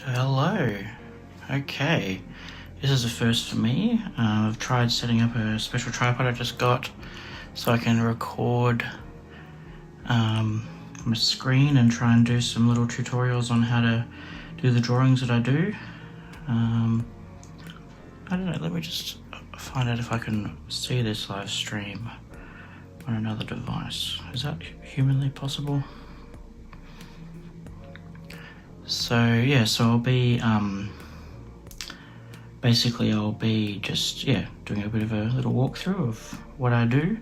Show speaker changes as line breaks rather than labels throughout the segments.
Hello. Okay, this is a first for me. I've tried setting up a special tripod I just got so I can record my screen and try and do some little tutorials on how to do the drawings that I do. I don't know, let me just find out if I can see this live stream on another device. Is that humanly possible? So yeah, so I'll be basically I'll be just doing a bit of a little walkthrough of what I do.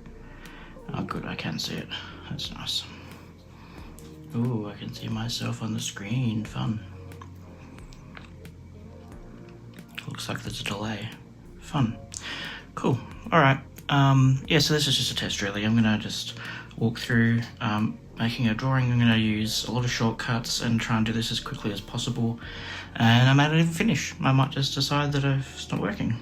Oh good, I can see it. That's nice. Ooh, I can see myself on the screen. Fun. Looks like there's a delay. Fun. Cool. Alright. So this is just a test really. I'm gonna just walk through making a drawing. I'm gonna use a lot of shortcuts and try and do this as quickly as possible. And I might not even finish. I might just decide that it's not working.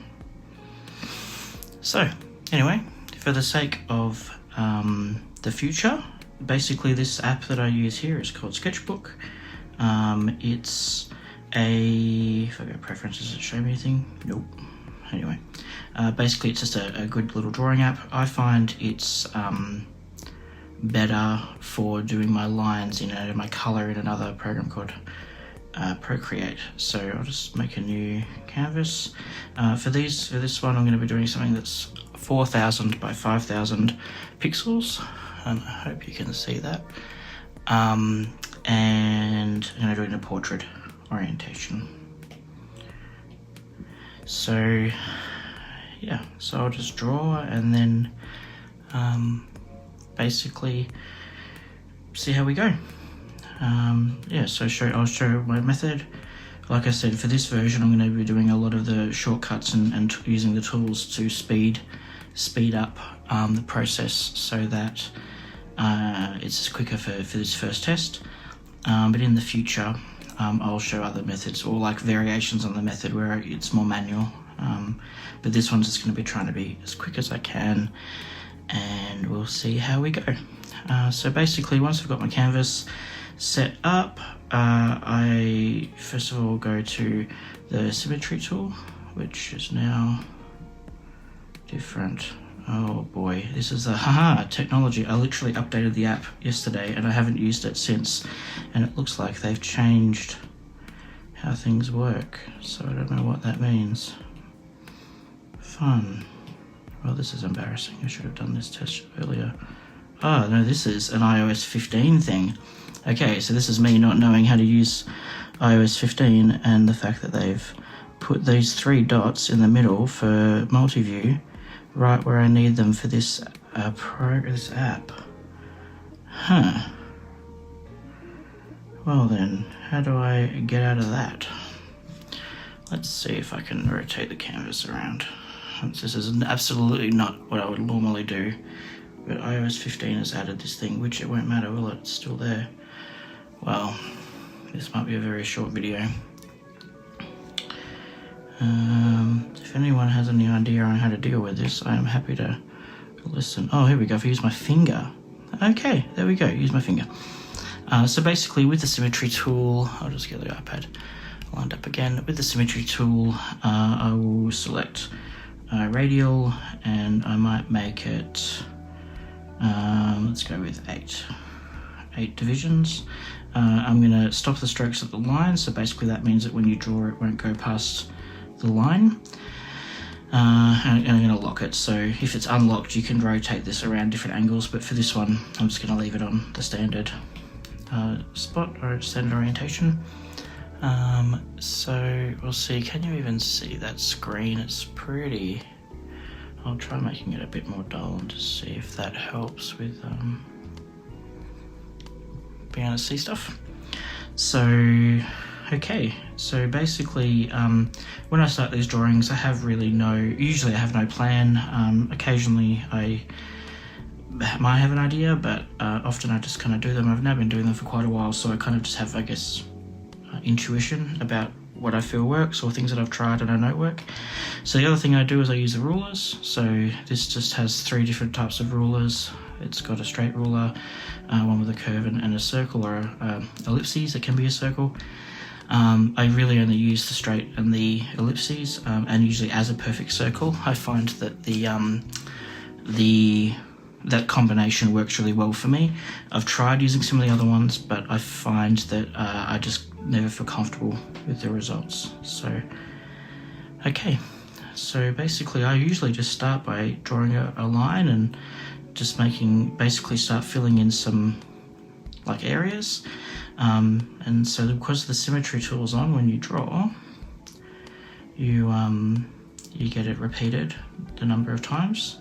So, anyway, for the sake of the future, basically this app that I use here is called Sketchbook. It's if I go preferences, does it show me anything? Nope. Anyway, basically it's just a good little drawing app. I find it's better for doing my lines in my color in another program called Procreate. So I'll just make a new canvas. For this one I'm going to be doing something that's 4,000 by 5,000 pixels, and I hope you can see that. And I'm going to do it in a portrait orientation. So yeah, so I'll just draw and then basically see how we go. So I'll show my method. Like I said, for this version I'm going to be doing a lot of the shortcuts and using the tools to speed up the process so that it's just quicker for this first test. But in the future I'll show other methods or like variations on the method where it's more manual. But this one's just going to be trying to be as quick as I can, and we'll see how we go. So basically once I've got my canvas set up, I first of all go to the symmetry tool, which is now different. Oh boy, this is the technology. I literally updated the app yesterday and I haven't used it since, and it looks like they've changed how things work, so I don't know what that means. Fun. Well, this is embarrassing. I should have done this test earlier. Oh no, this is an iOS 15 thing. Okay, so this is me not knowing how to use iOS 15 and the fact that they've put these 3 dots in the middle for multi-view right where I need them for this this app. Well then, how do I get out of that? Let's see if I can rotate the canvas around. This is absolutely not what I would normally do, but iOS 15 has added this thing, which it won't matter, will it? It's still there. Well, this might be a very short video. If anyone has any idea on how to deal with this, I am happy to listen. Oh, here we go. If I use my finger. Okay, there we go. Use my finger. So basically with the symmetry tool, I'll just get the iPad lined up again. With the symmetry tool, I will select radial, and I might make it, let's go with 8 divisions. I'm going to stop the strokes at the line, so basically that means that when you draw it won't go past the line. And I'm going to lock it, so if it's unlocked you can rotate this around different angles, but for this one I'm just going to leave it on the standard spot or standard orientation. So we'll see, can you even see that screen? It's pretty. I'll try making it a bit more dull and just see if that helps with being able to see stuff. So okay, so basically when I start these drawings I have usually I have no plan. Occasionally I might have an idea, but often I just kind of do them. I've now been doing them for quite a while, so I kind of just have, I guess, intuition about what I feel works or things that I've tried and I know work. So the other thing I do is I use the rulers. So this just has 3 different types of rulers. It's got a straight ruler, one with a curve and a circle, or ellipses that can be a circle. I really only use the straight and the ellipses, and usually as a perfect circle. I find that that combination works really well for me. I've tried using some of the other ones, but I find that I just never feel comfortable with the results. So, okay. So basically I usually just start by drawing a line and just basically start filling in some like areas. And so because the symmetry tool is on when you draw, you get it repeated the number of times.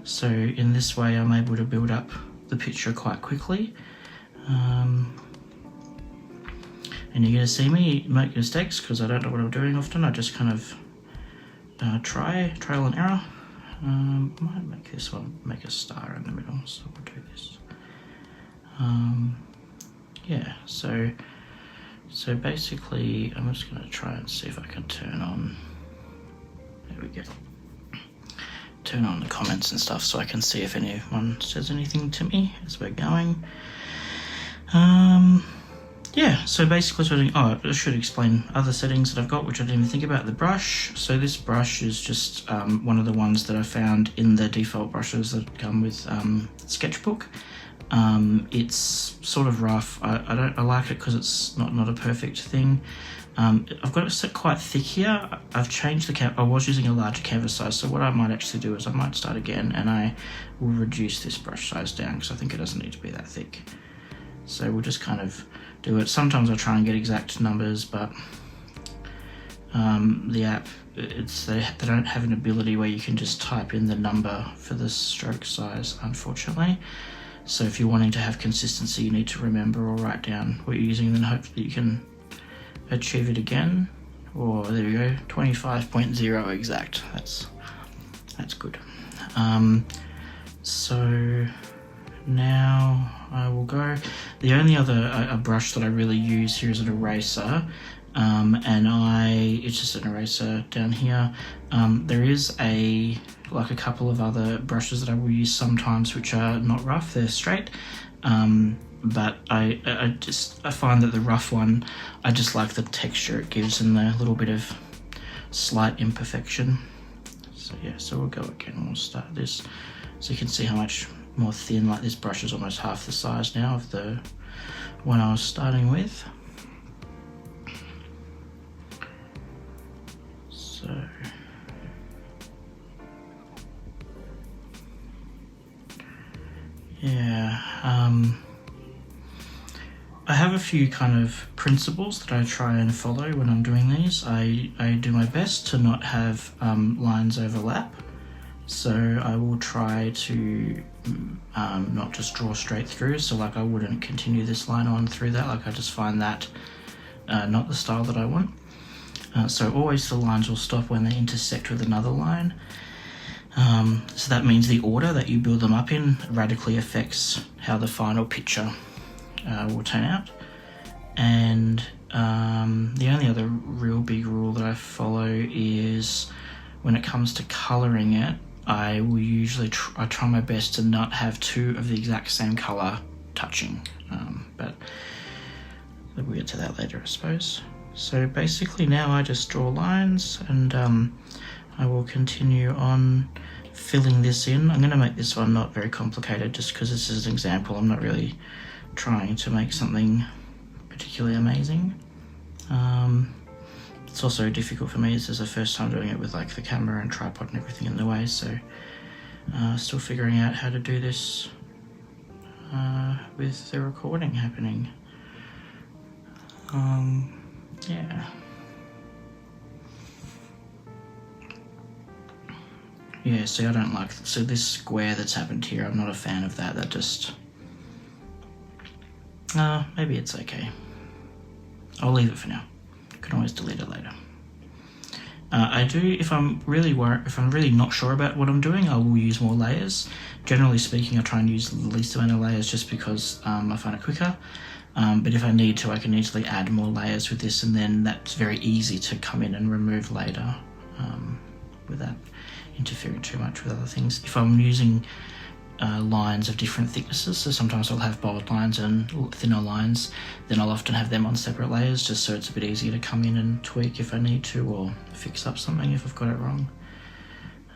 So in this way I'm able to build up the picture quite quickly. And you're going to see me make mistakes because I don't know what I'm doing often. I just kind of trial and error. I might make this one, make a star in the middle, so we'll do this. Yeah, so basically I'm just going to try and see if I can turn on, there we go, turn on the comments and stuff so I can see if anyone says anything to me as we're going. Yeah, so basically I should explain other settings that I've got, which I didn't even think about. The brush. So this brush is just one of the ones that I found in the default brushes that come with Sketchbook. It's sort of rough. I like it because it's not a perfect thing. I've got it set quite thick here. I've changed I was using a larger canvas size, so what I might actually do is I might start again and I will reduce this brush size down because I think it doesn't need to be that thick. So we'll just kind of do it. Sometimes I try and get exact numbers, but the app, they don't have an ability where you can just type in the number for the stroke size, unfortunately. So if you're wanting to have consistency, you need to remember or write down what you're using, and then hope that you can achieve it again. Or there we go, 25.0 exact. That's good. So now I will go. The only other a brush that I really use here is an eraser, and it's just an eraser down here. There is a couple of other brushes that I will use sometimes which are not rough, they're straight, but I find that the rough one, I just like the texture it gives and the little bit of slight imperfection. So yeah, so we'll go again, we'll start this so you can see how much more thin, like this brush is almost half the size now of the one I was starting with. So yeah, I have a few kind of principles that I try and follow when I'm doing these. I do my best to not have lines overlap. So I will try to not just draw straight through. So like I wouldn't continue this line on through that. Like I just find that not the style that I want. So always the lines will stop when they intersect with another line. So that means the order that you build them up in radically affects how the final picture will turn out. And the only other real big rule that I follow is when it comes to colouring it, I will usually try my best to not have two of the exact same colour touching, but we'll get to that later, I suppose. So basically now I just draw lines, and I will continue on filling this in. I'm going to make this one not very complicated just because this is an example. I'm not really trying to make something particularly amazing. It's also difficult for me. This is the first time doing it with like the camera and tripod and everything in the way, so still figuring out how to do this with the recording happening. Yeah. Yeah, see, I don't like, so this square that's happened here, I'm not a fan of that. That just, maybe it's okay. I'll leave it for now. Can always delete it later. I do, if I'm really not sure about what I'm doing, I will use more layers. Generally speaking, I try and use the least amount of layers just because I find it quicker. But if I need to, I can easily add more layers with this, and then that's very easy to come in and remove later without interfering too much with other things. If I'm using lines of different thicknesses. So sometimes I'll have bold lines and thinner lines. Then I'll often have them on separate layers just so it's a bit easier to come in and tweak if I need to, or fix up something if I've got it wrong.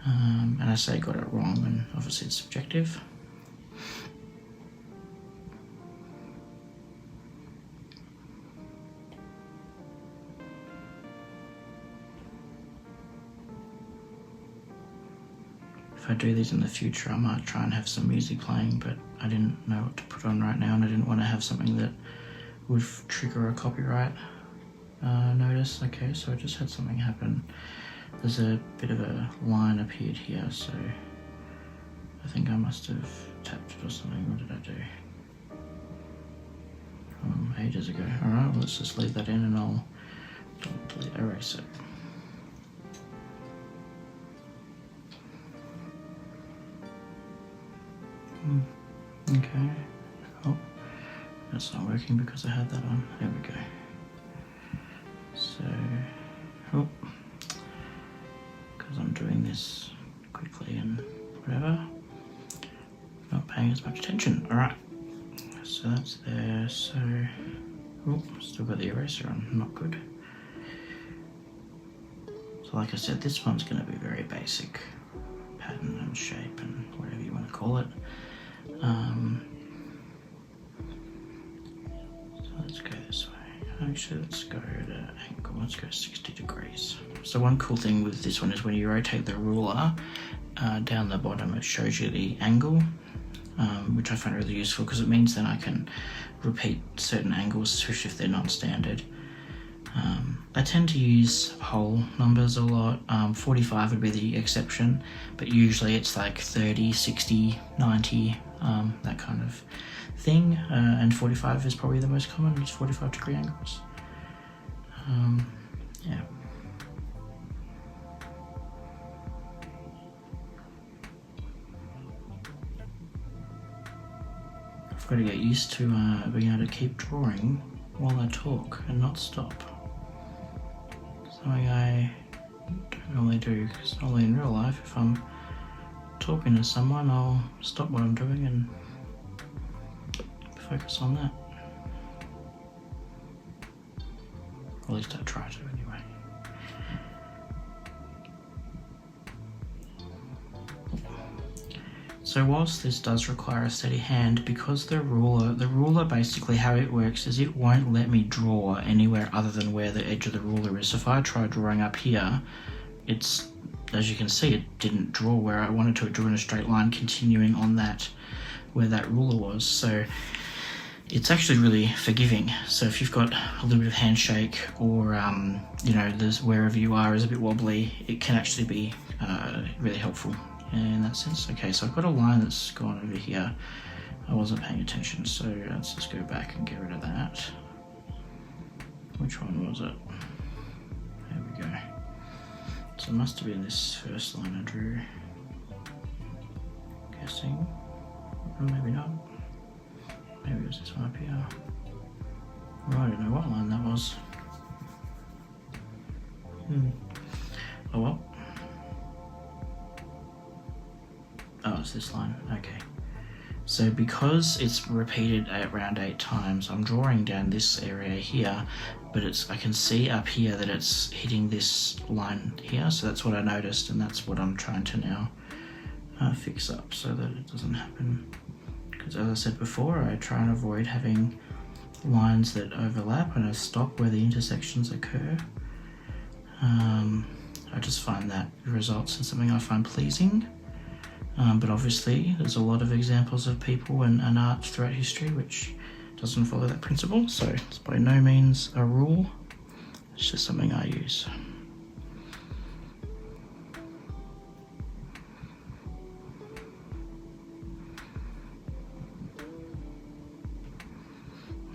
And I say got it wrong, and obviously it's subjective. If I do these in the future, I might try and have some music playing, but I didn't know what to put on right now, and I didn't want to have something that would trigger a copyright notice. Okay, so I just had something happen. There's a bit of a line appeared here, so I think I must have tapped it or something. What did I do? Ages ago. Alright, well, let's just leave that in and I'll erase it. Okay. Oh, that's not working because I had that on. There we go. So, oh, because I'm doing this quickly and whatever, not paying as much attention. All right. So that's there. So, oh, still got the eraser on. Not good. So, like I said, this one's going to be very basic pattern and shape and whatever you want to call it. So let's go this way. Actually, let's go to angle. Let's go 60 degrees. So one cool thing with this one is when you rotate the ruler down the bottom, it shows you the angle, which I find really useful because it means then I can repeat certain angles, especially if they're non-standard. I tend to use whole numbers a lot. 45 would be the exception, but usually it's like 30, 60, 90, that kind of thing. And 45 is probably the most common, it's 45-degree angles. Yeah. I've got to get used to being able to keep drawing while I talk and not stop. Something I don't normally do, because normally in real life, if I'm talking to someone, I'll stop what I'm doing and focus on that. Or at least I try to anyway. So whilst this does require a steady hand, because the ruler basically how it works is it won't let me draw anywhere other than where the edge of the ruler is. So if I try drawing up here, it's, as you can see, it didn't draw where I wanted to. It drew in a straight line continuing on that, where that ruler was. So it's actually really forgiving. So if you've got a little bit of handshake or, you know, there's wherever you are is a bit wobbly, it can actually be really helpful in that sense. Okay, so I've got a line that's gone over here. I wasn't paying attention, so let's just go back and get rid of that. Which one was it? There we go. So it must have been this first line I drew. Guessing. Or maybe not. Maybe it was this one up here. Well, I don't know what line that was. Oh well. Oh, it's this line. Okay. So because it's repeated around 8 times, I'm drawing down this area here, but I can see up here that it's hitting this line here. So that's what I noticed, and that's what I'm trying to now fix up so that it doesn't happen. Because as I said before, I try and avoid having lines that overlap, and I stop where the intersections occur. I just find that results in something I find pleasing. But obviously there's a lot of examples of people and art throughout history which doesn't follow that principle, so it's by no means a rule, it's just something I use.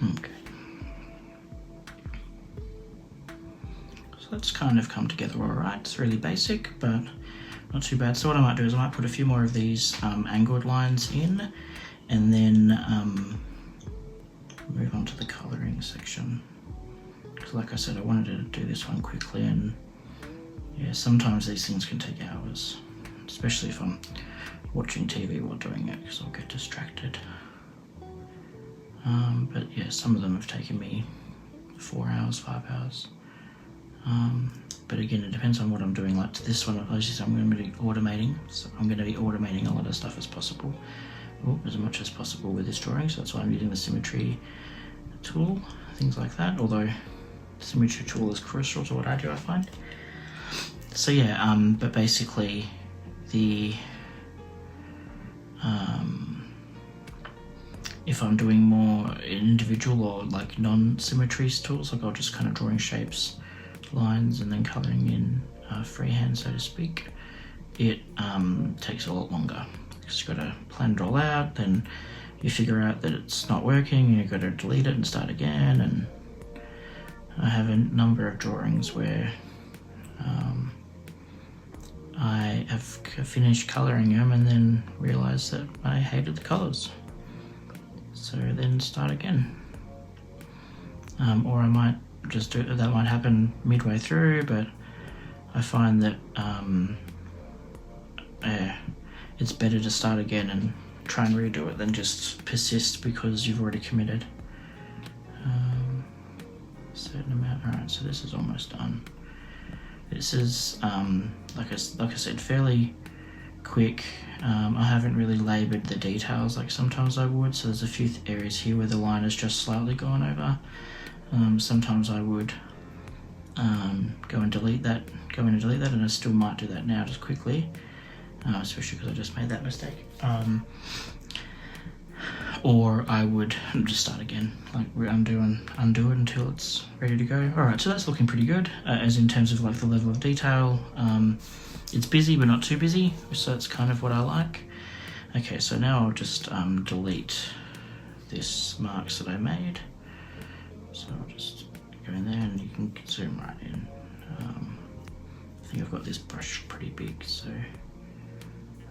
Okay. So that's kind of come together alright. It's really basic, but not too bad. So what I might do is I might put a few more of these angled lines in, and then move on to the colouring section. Because like I said, I wanted to do this one quickly, and yeah, sometimes these things can take hours, especially if I'm watching TV while doing it because I'll get distracted. But yeah, some of them have taken me 4 hours, 5 hours. But again, it depends on what I'm doing. Like this one, obviously, I'm going to be automating. So I'm going to be automating a lot of stuff as possible, as much as possible with this drawing. So that's why I'm using the symmetry tool, things like that. Although the symmetry tool is crucial to what I do, I find. So yeah, but basically the if I'm doing more individual or like non-symmetry tools, like I'll just kind of drawing shapes, lines, and then colouring in freehand, so to speak, it takes a lot longer because you've got to plan it all out, then you figure out that it's not working and you've got to delete it and start again. And I have a number of drawings where I have finished colouring them and then realised that I hated the colours. So then start again. Or I might just do that, might happen midway through, but I find that it's better to start again and try and redo it than just persist because you've already committed. Certain amount. Alright, so this is almost done. This is, like I said, fairly quick. I haven't really laboured the details like sometimes I would, so there's a few areas here where the line has just slightly gone over. Sometimes I would go in and delete that, and I still might do that now just quickly, especially because I just made that mistake. Or I would just start again, like undo it until it's ready to go. Alright, so that's looking pretty good, as in terms of like the level of detail. It's busy but not too busy, so that's kind of what I like. Okay, so now I'll just delete this marks that I made. So I'll just go in there and you can zoom right in. I think I've got this brush pretty big, so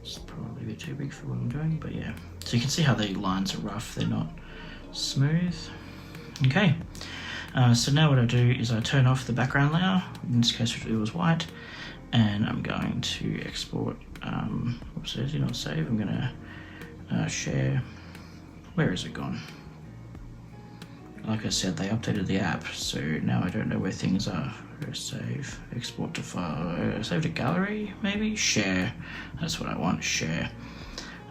it's probably a bit too big for what I'm doing, but yeah. So you can see how the lines are rough, they're not smooth. Okay, so now what I do is I turn off the background layer, in this case it was white, and I'm going to export, whoops, did not save, I'm gonna share. Where is it gone? Like I said, they updated the app, so now I don't know where things are. Save, export to file, save to gallery, maybe? Share, that's what I want, share.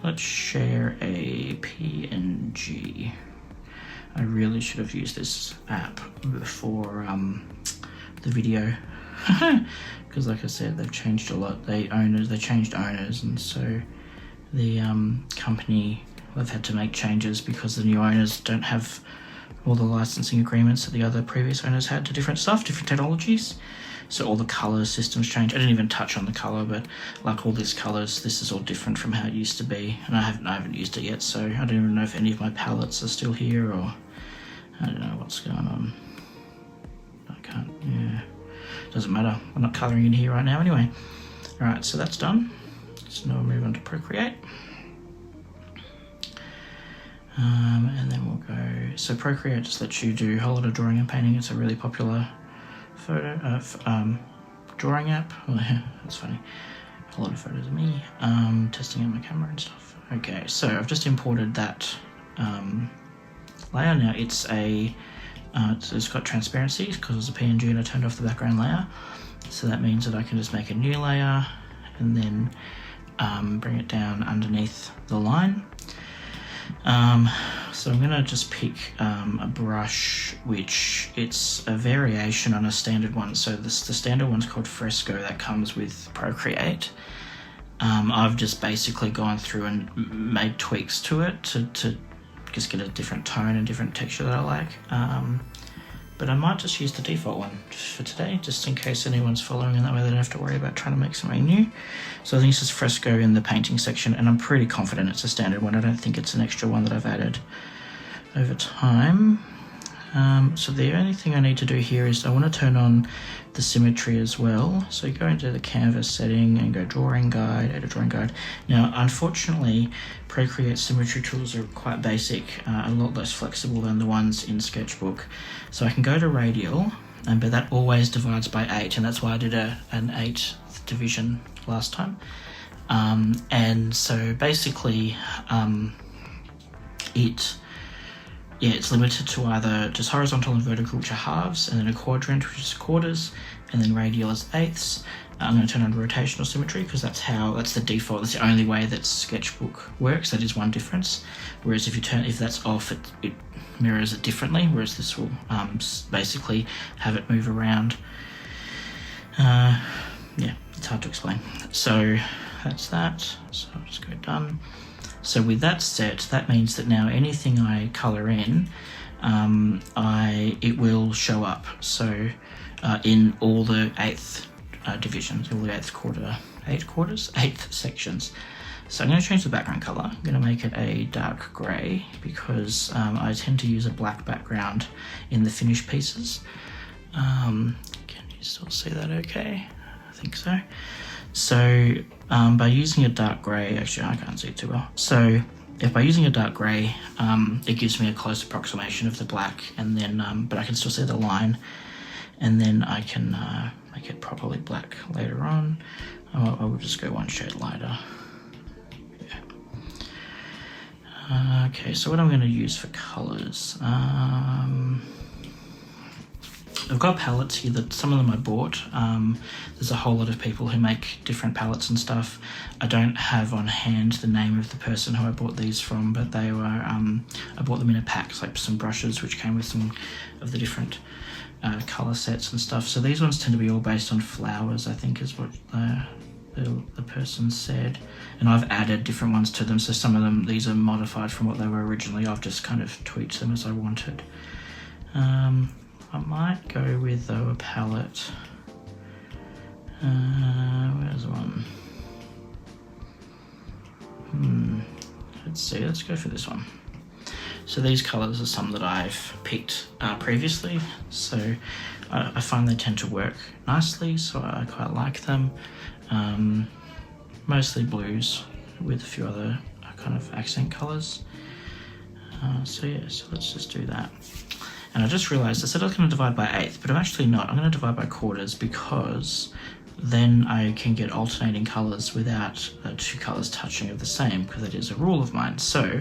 Let's share a PNG. I really should have used this app before the video, because like I said, they've changed a lot. They changed owners, and so the company, they've had to make changes because the new owners don't have all the licensing agreements that the other previous owners had to different stuff, different technologies. So all the color systems change. I didn't even touch on the color, but like all these colors, this is all different from how it used to be. And I haven't used it yet, so I don't even know if any of my palettes are still here, or I don't know what's going on. I can't, yeah, doesn't matter. I'm not coloring in here right now anyway. All right, so that's done. So now we'll move on to Procreate. And then we'll go, so Procreate just lets you do a whole lot of drawing and painting. It's a really popular drawing app. Oh, yeah, that's funny. A lot of photos of me testing out my camera and stuff. Okay, so I've just imported that layer. Now it's it's got transparency because it's a PNG and I turned off the background layer. So that means that I can just make a new layer and then bring it down underneath the line. So I'm gonna just pick a brush, which it's a variation on a standard one. So the standard one's called Fresco, that comes with Procreate. I've just basically gone through and made tweaks to it to just get a different tone and different texture that I like. But I might just use the default one for today, just in case anyone's following, and that way they don't have to worry about trying to make something new. So I think this is Fresco in the painting section, and I'm pretty confident it's a standard one. I don't think it's an extra one that I've added over time. So the only thing I need to do here is I want to turn on the symmetry as well. So go into the canvas setting and go drawing guide, edit drawing guide. Now, unfortunately, Procreate symmetry tools are quite basic, a lot less flexible than the ones in Sketchbook. So I can go to radial, but that always divides by 8, and that's why I did an 8th division last time. And so basically it's limited to either just horizontal and vertical, which are halves, and then a quadrant, which is quarters, and then radial is eighths. I'm going to turn on rotational symmetry because that's the default. That's the only way that Sketchbook works. That is one difference. Whereas if that's off, it mirrors it differently. Whereas this will basically have it move around. Yeah, it's hard to explain. So that's that. So I'll just go done. So with that set, that means that now anything I colour in, it will show up. So in all the eighth divisions, all the eighth sections. So I'm going to change the background colour. I'm going to make it a dark grey because I tend to use a black background in the finished pieces. Can you still see that okay? I think so. So by using a dark grey, actually I can't see it too well. So if by using a dark grey, it gives me a close approximation of the black, and then but I can still see the line, and then I can make it properly black later on. I will just go one shade lighter. Yeah. Okay, so what I'm going to use for colours. I've got palettes here that some of them I bought. There's a whole lot of people who make different palettes and stuff. I don't have on hand the name of the person who I bought these from, but they were, I bought them in a pack, like some brushes which came with some of the different colour sets and stuff. So these ones tend to be all based on flowers, I think is what the person said. And I've added different ones to them, so some of them, these are modified from what they were originally. I've just kind of tweaked them as I wanted. I might go with, though, a palette. Where's one? Let's see, let's go for this one. So these colours are some that I've picked previously, so I find they tend to work nicely, so I quite like them. Mostly blues with a few other kind of accent colours. So yeah, so let's just do that. And I just realised I said I was going to divide by eighth, but I'm actually not. I'm going to divide by quarters because then I can get alternating colours without two colours touching of the same, because that is a rule of mine. So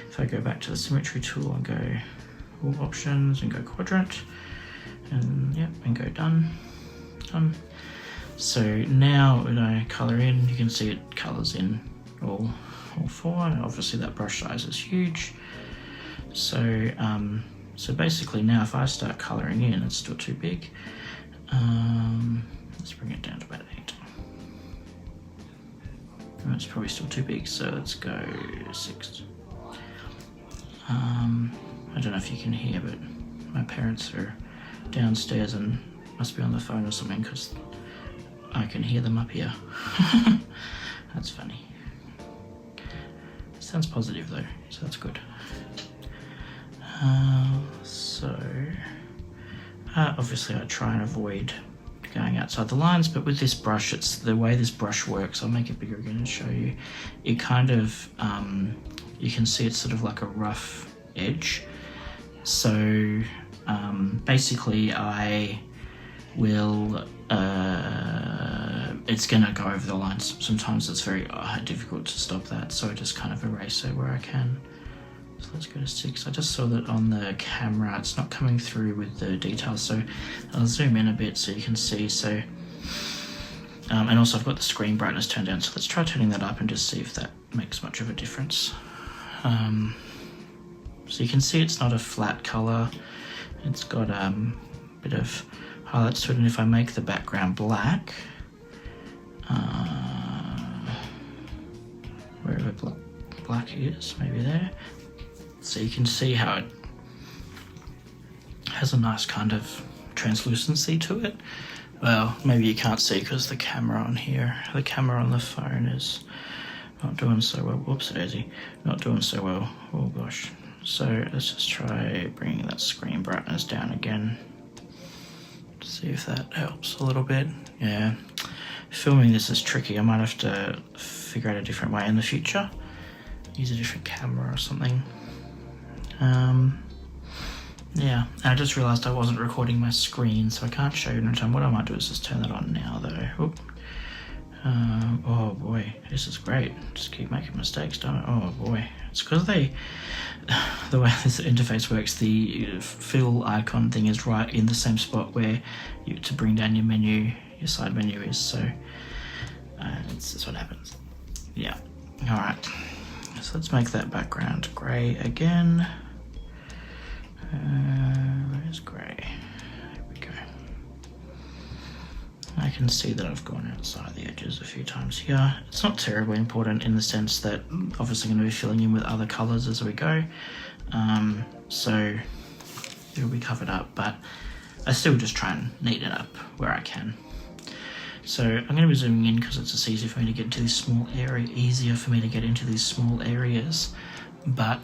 if I go back to the symmetry tool and go all options and go quadrant, and yep, and go done. So now when I colour in, you can see it colours in all four, and obviously that brush size is huge. So basically now if I start colouring in, it's still too big. Let's bring it down to about 8. Oh, it's probably still too big, so let's go 6. I don't know if you can hear, but my parents are downstairs and must be on the phone or something, because I can hear them up here. That's funny. Sounds positive though, so that's good. Obviously I try and avoid going outside the lines, but with this brush, it's the way this brush works. I'll make it bigger again and show you. It kind of, you can see it's sort of like a rough edge. So basically I will, it's gonna go over the lines. Sometimes it's very difficult to stop that, so I just kind of erase it where I can. So let's go to 6. I just saw that on the camera it's not coming through with the details, so I'll zoom in a bit so you can see. So and also I've got the screen brightness turned down, so let's try turning that up and just see if that makes much of a difference. So you can see it's not a flat colour, it's got a bit of highlights to it, and if I make the background black, wherever black is, maybe there, so you can see how it has a nice kind of translucency to it. Well, maybe you can't see because the camera on here, the camera on the phone is not doing so well. Whoops, daisy, not doing so well. Oh gosh. So let's just try bringing that screen brightness down again to see if that helps a little bit. Yeah, filming this is tricky. I might have to figure out a different way in the future. Use a different camera or something. Yeah, and I just realised I wasn't recording my screen, so I can't show you in time. What I might do is just turn that on now though. Oop. Oh boy, this is great. Just keep making mistakes, don't it? Oh boy. It's because the way this interface works, the fill icon thing is right in the same spot where to bring down your menu, your side menu is, so that's what happens. Yeah. Alright. So let's make that background grey again. Where's grey? There we go. I can see that I've gone outside the edges a few times here. It's not terribly important in the sense that I'm obviously going to be filling in with other colours as we go. So it'll be covered up, but I still just try and neaten it up where I can. So I'm going to be zooming in because it's just easier for me to get into this small area, these small areas. But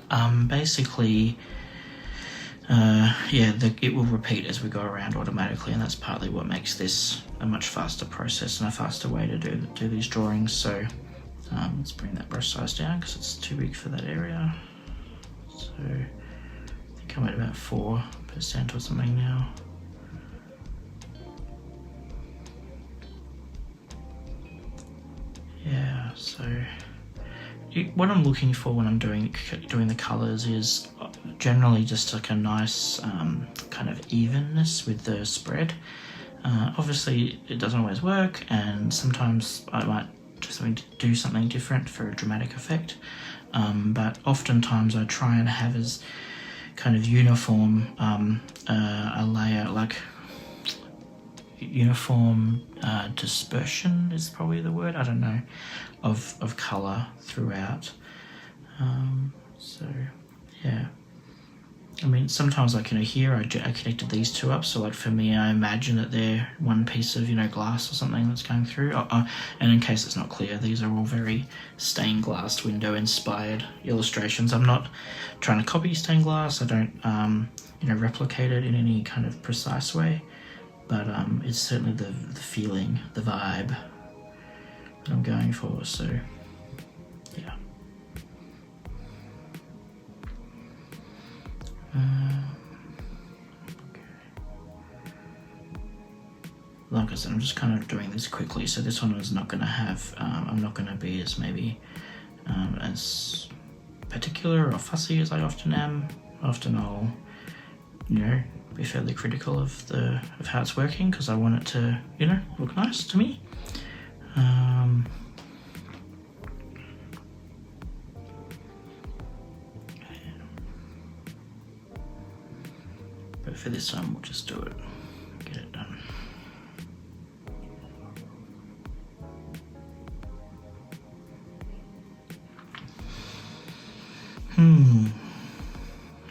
basically, it will repeat as we go around automatically, and that's partly what makes this a much faster process and a faster way to do these drawings. So let's bring that brush size down because it's too big for that area. So I think I'm at about 4% or something now. Yeah, so what I'm looking for when I'm doing the colours is generally just like a nice kind of evenness with the spread. Obviously it doesn't always work, and sometimes I might just do something different for a dramatic effect, but oftentimes I try and have as kind of uniform a layer, like uniform dispersion is probably the word, I don't know, of colour throughout. So yeah, I mean sometimes I can here I connected these two up, so like for me I imagine that they're one piece of glass or something that's going through, and in case it's not clear, these are all very stained glass window inspired illustrations. I'm not trying to copy stained glass, I don't replicate it in any kind of precise way, but it's certainly the feeling, the vibe that I'm going for, so yeah. Okay. Like I said, I'm just kind of doing this quickly, so this one is not going to have, I'm not going to be as maybe as particular or fussy as I often am. Often I'll, be fairly critical of how it's working because I want it to, look nice to me. But for this one, we'll just do it, get it done.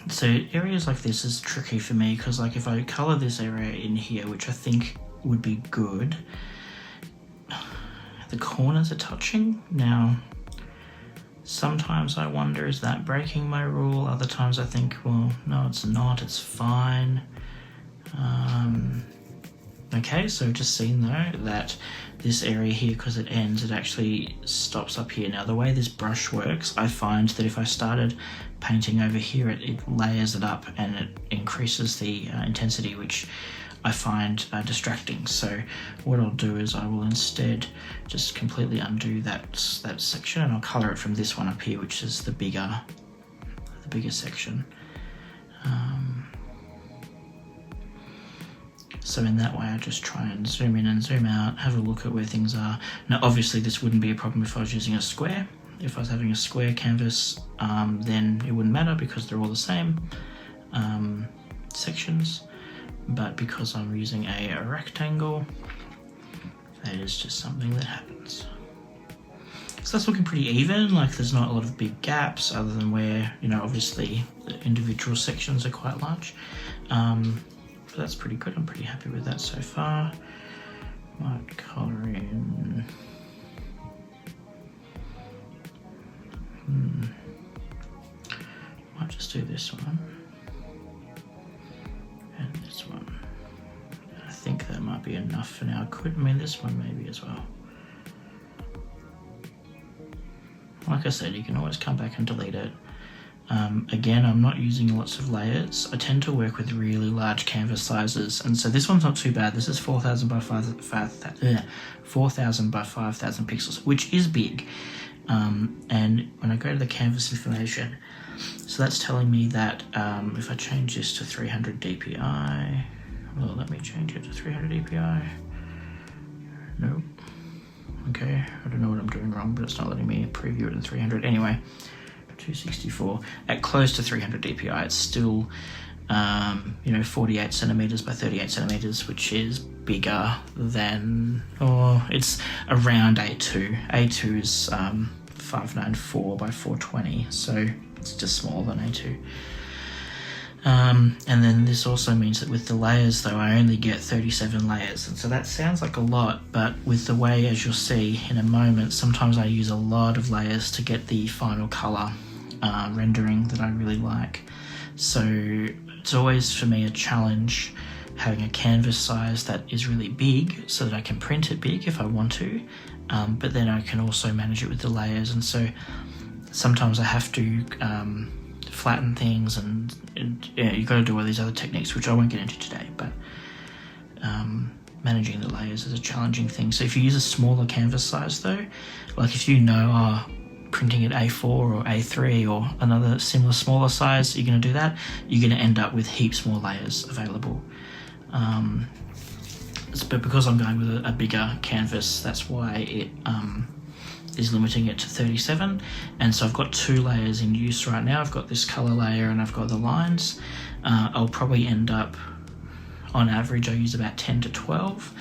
So areas like this is tricky for me because like if I colour this area in here, which I think would be good, the corners are touching. Now, sometimes I wonder, is that breaking my rule? Other times I think, well, no, it's not, it's fine. Okay, so just seen though that this area here, because it ends, it actually stops up here. Now the way this brush works, I find that if I started painting over here, it layers it up and it increases the intensity, which I find distracting. So what I'll do is I will instead just completely undo that section, and I'll colour it from this one up here, which is the bigger section. So in that way, I just try and zoom in and zoom out, have a look at where things are. Now, obviously, this wouldn't be a problem if I was using a square. If I was having a square canvas, then it wouldn't matter because they're all the same sections. But because I'm using a rectangle, that is just something that happens. So that's looking pretty even, like there's not a lot of big gaps other than where, obviously the individual sections are quite large. But that's pretty good, I'm pretty happy with that so far. Might colour in... Might just do this one. And this one. I think that might be enough for now. This one maybe as well. Like I said, you can always come back and delete it. Again, I'm not using lots of layers. I tend to work with really large canvas sizes, and so this one's not too bad. This is 4,000 by 4,000 by 5,000 pixels, which is big. And when I go to the canvas information, so that's telling me that if I change this to 300 dpi, well, let me change it to 300 dpi. Nope. Okay, I don't know what I'm doing wrong, but it's not letting me preview it in 300. Anyway, 264 at close to 300 dpi. It's still 48 centimeters by 38 centimeters, which is bigger than, or it's around A2. A2 is 594 by 420, so it's just smaller than A2. And then this also means that with the layers though, I only get 37 layers, and so that sounds like a lot, but with the way, as you'll see in a moment, sometimes I use a lot of layers to get the final color rendering that I really like. So it's always for me a challenge having a canvas size that is really big so that I can print it big if I want to, but then I can also manage it with the layers, and so sometimes I have to flatten things, and you've got to do all these other techniques which I won't get into today, but managing the layers is a challenging thing. So if you use a smaller canvas size though, like if you know printing at A4 or A3 or another similar smaller size, you're going to do that, you're going to end up with heaps more layers available. But because I'm going with a bigger canvas, that's why it is limiting it to 37, and so I've got 2 layers in use right now. I've got this color layer and I've got the lines. I'll probably end up, on average, I use about 10 to 12.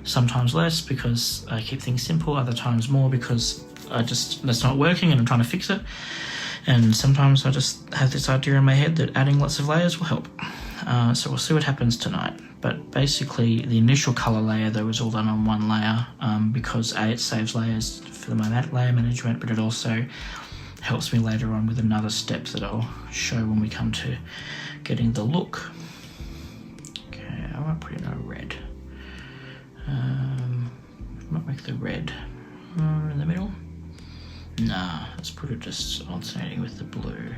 Sometimes less because I keep things simple, other times more because that's not working and I'm trying to fix it. And sometimes I just have this idea in my head that adding lots of layers will help. So we'll see what happens tonight. But basically the initial color layer though is all done on one layer, because it saves layers for my layer management, but it also helps me later on with another step that I'll show when we come to getting the look. Okay, I won't put in a red. I might make the red in the middle. Nah, let's put it just alternating with the blue.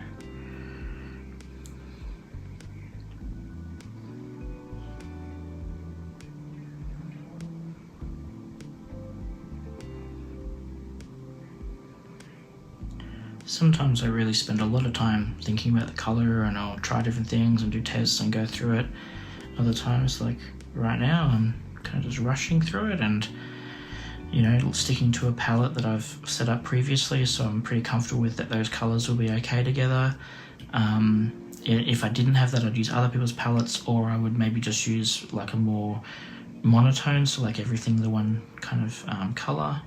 Sometimes I really spend a lot of time thinking about the color, and I'll try different things and do tests and go through it. Other times, like right now, I'm kind of just rushing through it and sticking to a palette that I've set up previously, so I'm pretty comfortable with that those colors will be okay together. If I didn't have that, I'd use other people's palettes, or I would maybe just use like a more monotone, so like everything the one kind of color.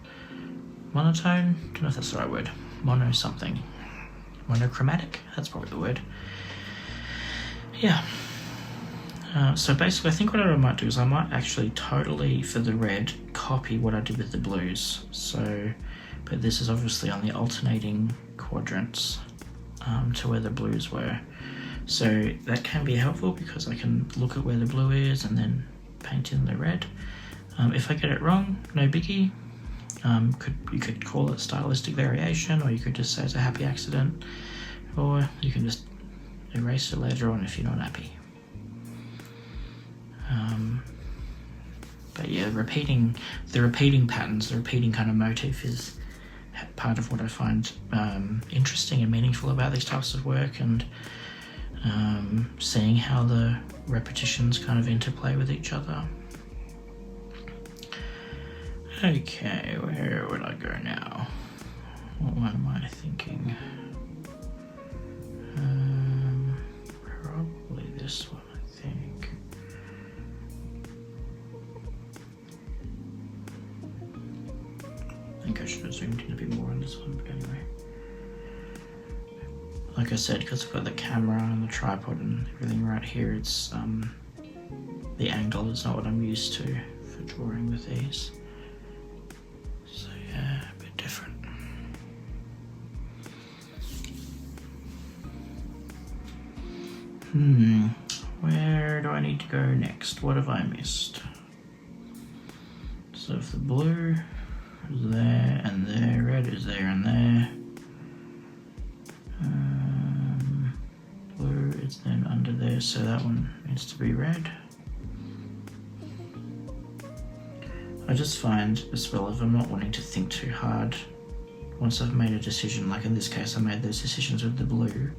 Monotone? Don't know if that's the right word. Mono something. Monochromatic? That's probably the word. Yeah. So basically I think what I might do is I might actually totally, for the red, copy what I did with the blues. So, but this is obviously on the alternating quadrants to where the blues were. So that can be helpful because I can look at where the blue is and then paint in the red. If I get it wrong, no biggie. You could call it stylistic variation, or you could just say it's a happy accident, or you can just erase it later on if you're not happy. But yeah, the repeating patterns, the repeating kind of motif is part of what I find interesting and meaningful about these types of work, and seeing how the repetitions kind of interplay with each other. Okay, where would I go now? What one am I thinking? Probably this one, I think. I think I should have zoomed in a bit more on this one, but anyway. Like I said, because I've got the camera and the tripod and everything right here, it's the angle is not what I'm used to for drawing with these. So yeah, a bit different. Where do I need to go next? What have I missed? So if the blue is there and there, red is there and there. Blue is then under there, so that one needs to be red. I just find as well, if I'm not wanting to think too hard, once I've made a decision, like in this case I made those decisions with the blue,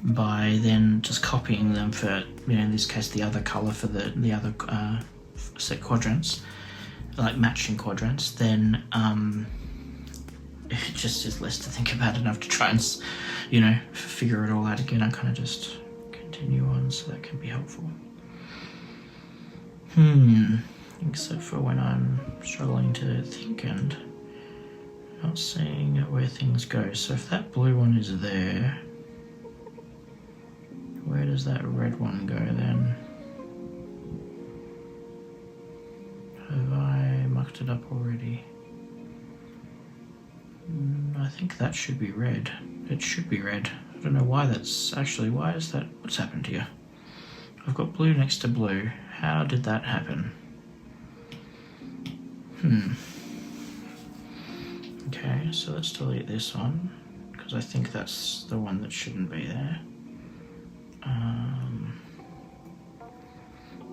by then just copying them for, you know, in this case the other colour for the other set quadrants, like matching quadrants, then it just is less to think about enough to try and, you know, figure it all out again. I kind of just continue on, so that can be helpful. Except for when I'm struggling to think and not seeing where things go. So if that blue one is there, where does that red one go then? Have I mucked it up already? I think that should be red. It should be red. I don't know why that's actually, why is that, what's happened here? I've got blue next to blue. How did that happen? Okay, so let's delete this one, because I think that's the one that shouldn't be there.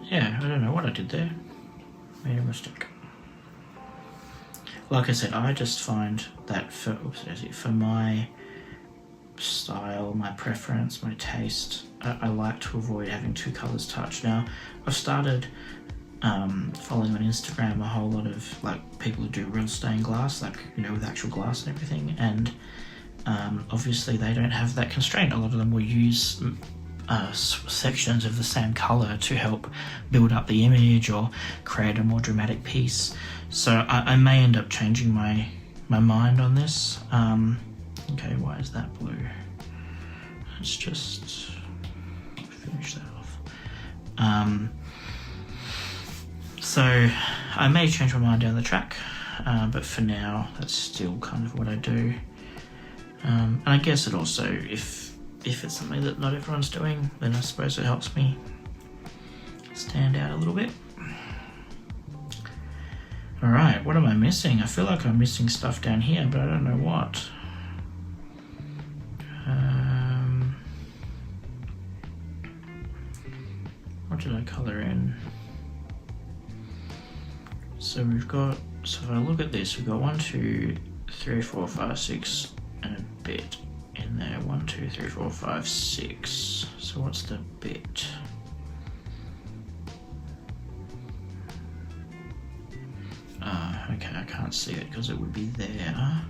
Yeah, I don't know what I did there. Made a mistake. Like I said, I just find that for my style, my preference, my taste, I like to avoid having two colours touch. Now, I've started following on Instagram a whole lot of like people who do real stained glass, like, you know, with actual glass and everything, and obviously they don't have that constraint. A lot of them will use sections of the same colour to help build up the image or create a more dramatic piece. So I may end up changing my mind on this. Okay, why is that blue? Let's just finish that off. So I may change my mind down the track, but for now that's still kind of what I do. And I guess it also, if it's something that not everyone's doing, then I suppose it helps me stand out a little bit. Alright, what am I missing? I feel like I'm missing stuff down here, but I don't know what. What did I colour in? So we've got, so if I look at this, we've got 1, 2, 3, 4, 5, 6 and a bit in there. 1, 2, 3, 4, 5, 6. So what's the bit? Okay, I can't see it because it would be there,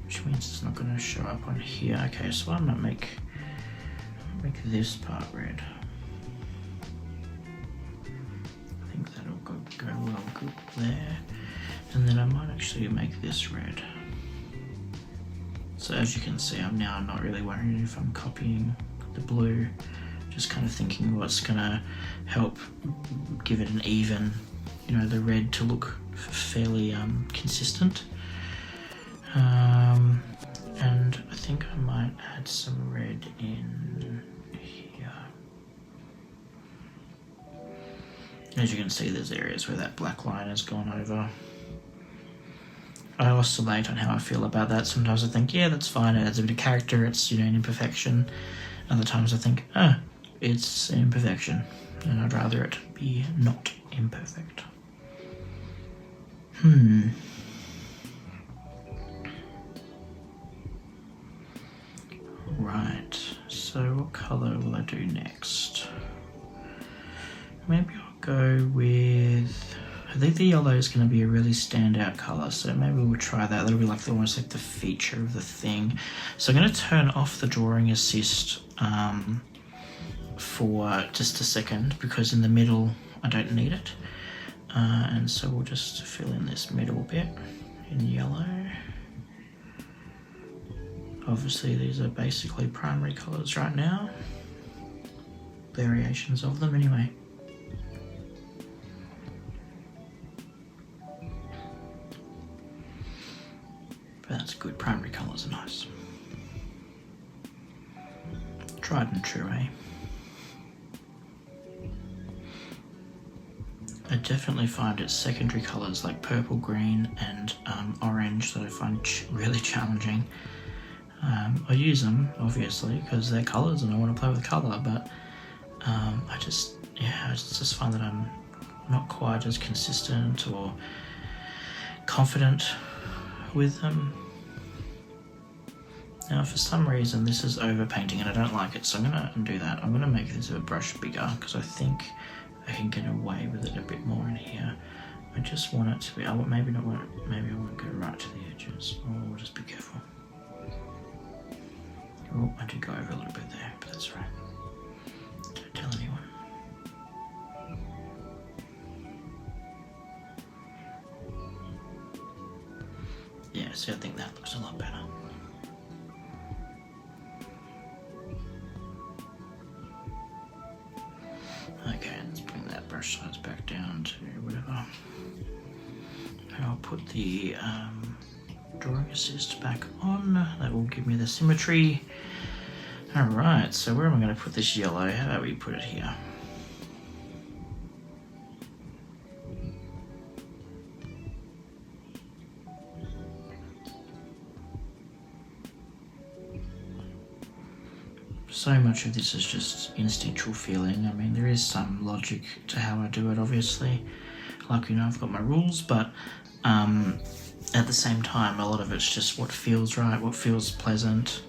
which means it's not going to show up on here. Okay, so I'm gonna make this part red. I think that'll go well good there, and then I might actually make this red. So as you can see, I'm now not really worried if I'm copying the blue, just kind of thinking what's gonna help give it an even, you know, the red to look fairly consistent. And I think I might add some red in here. As you can see, there's areas where that black line has gone over. I oscillate on how I feel about that. Sometimes I think, yeah, that's fine, it adds a bit of character, it's, you know, an imperfection. Other times I think, it's an imperfection, and I'd rather it be not imperfect. Right, so what colour will I do next? Maybe I'll go with, I think the yellow is going to be a really standout colour, so maybe we'll try that. That'll be like almost like the feature of the thing. So I'm going to turn off the drawing assist for just a second, because in the middle I don't need it. And so we'll just fill in this middle bit in yellow. Obviously these are basically primary colours right now. Variations of them anyway. But that's good, primary colours are nice. Tried and true, eh? I definitely find it's secondary colours like purple, green and orange that I find really challenging. I use them obviously because they're colours and I want to play with colour, but I just find that I'm not quite as consistent or confident with them. Now for some reason this is over painting and I don't like it, so I'm going to undo that. I'm going to make this a brush bigger because I think I can get away with it a bit more in here. I just want it to be, maybe I won't go right to the edges. Oh, we'll just be careful. Oh, I did go over a little bit there, but that's right. Don't tell anyone. Yeah, see, I think that looks a lot better. Okay, let's bring that brush size back down to whatever. And I'll put the drawing assist back on. That will give me the symmetry. Alright, so where am I going to put this yellow? How about we put it here? So much of this is just instinctual feeling. I mean, there is some logic to how I do it, obviously. Like, you know, I've got my rules, but at the same time, a lot of it's just what feels right, what feels pleasant.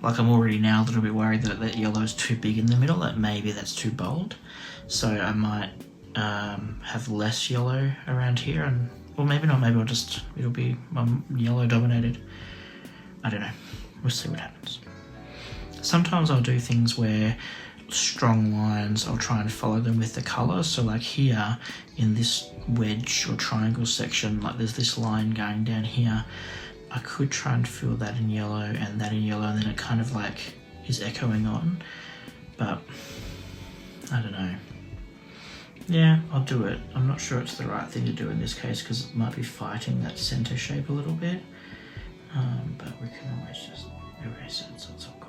Like, I'm already now a little bit worried that that yellow is too big in the middle, that maybe that's too bold. So I might have less yellow around here, and or maybe not, maybe it'll be yellow dominated. I don't know, we'll see what happens. Sometimes I'll do things where strong lines, I'll try and follow them with the colour. So like here in this wedge or triangle section, like there's this line going down here. I could try and fill that in yellow and that in yellow, and then it kind of like is echoing on. But I don't know. Yeah, I'll do it. I'm not sure it's the right thing to do in this case because it might be fighting that centre shape a little bit. But we can always just erase it, so it's all good.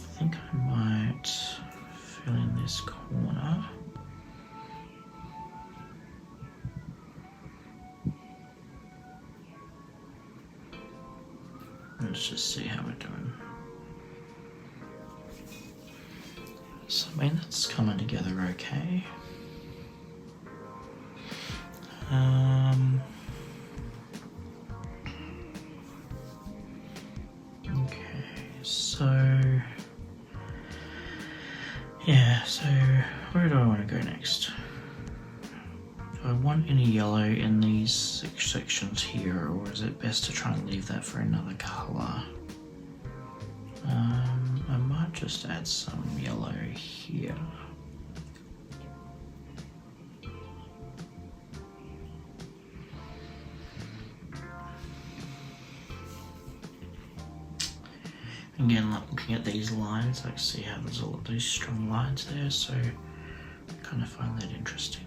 I think I might fill in this corner. Let's just see how we're doing. So I mean, that's coming together okay. Okay, so yeah, so where do I want to go next? Do I want any yellow in these sections here, or is it best to try and leave that for another colour? I might just add some yellow here. Again, like looking at these lines, I can see how there's all of these strong lines there, so I kind of find that interesting.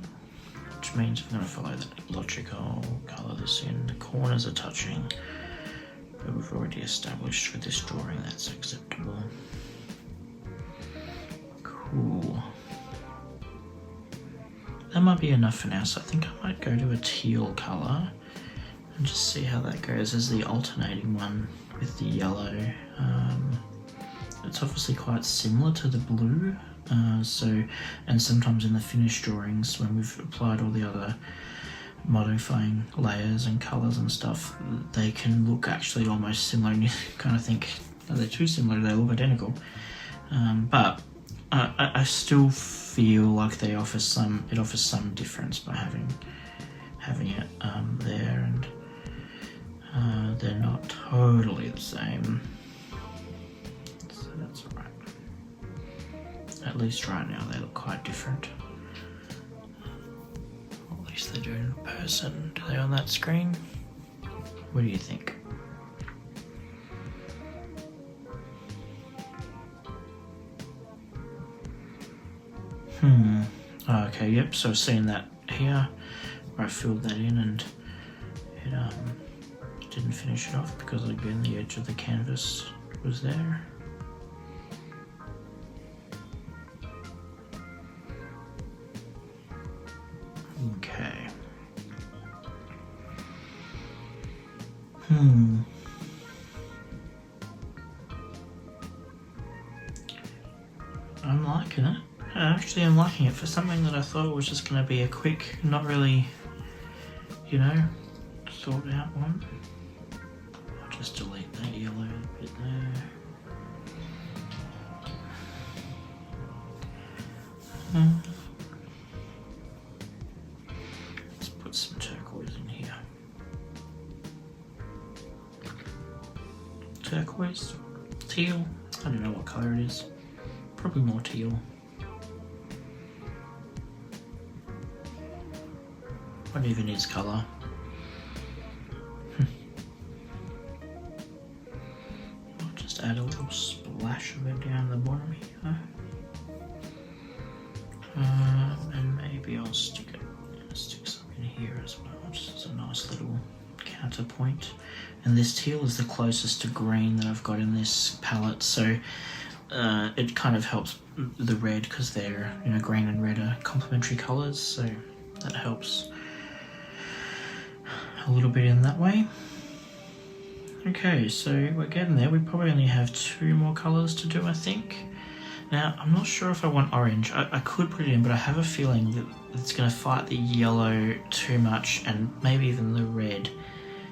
Which means I'm going to follow that logic. I'll colour this in. The corners are touching, but we've already established for this drawing that's acceptable. Cool. That might be enough for now, so I think I might go to a teal colour and just see how that goes as the alternating one with the yellow. It's obviously quite similar to the blue, and sometimes in the finished drawings when we've applied all the other modifying layers and colours and stuff, they can look actually almost similar and you kind of think, oh, they're too similar, they look identical. But I still feel like it offers some difference by having it there, and they're not totally the same. So that's alright. At least right now they look quite different. Or at least they do in person. Do they on that screen? What do you think? Okay, yep, so seeing that here, where I filled that in and it didn't finish it off because again the edge of the canvas was there. Okay. I'm liking it. Actually, I'm liking it for something that I thought was just going to be a quick, not really, you know, thought out one. I'll just delete that yellow bit there. Let's put some turquoise in here. Turquoise? Teal? I don't know what colour it is. Probably more teal. What even is colour? I'll just add a little splash of it down the bottom here. And maybe I'll stick some in here as well, just as a nice little counterpoint. And this teal is the closest to green that I've got in this palette, so it kind of helps the red because they're, you know, green and red are complementary colours, so that helps a little bit in that way. Okay, so we're getting there. We probably only have 2 more colours to do, I think. Now, I'm not sure if I want orange. I could put it in, but I have a feeling that it's going to fight the yellow too much and maybe even the red.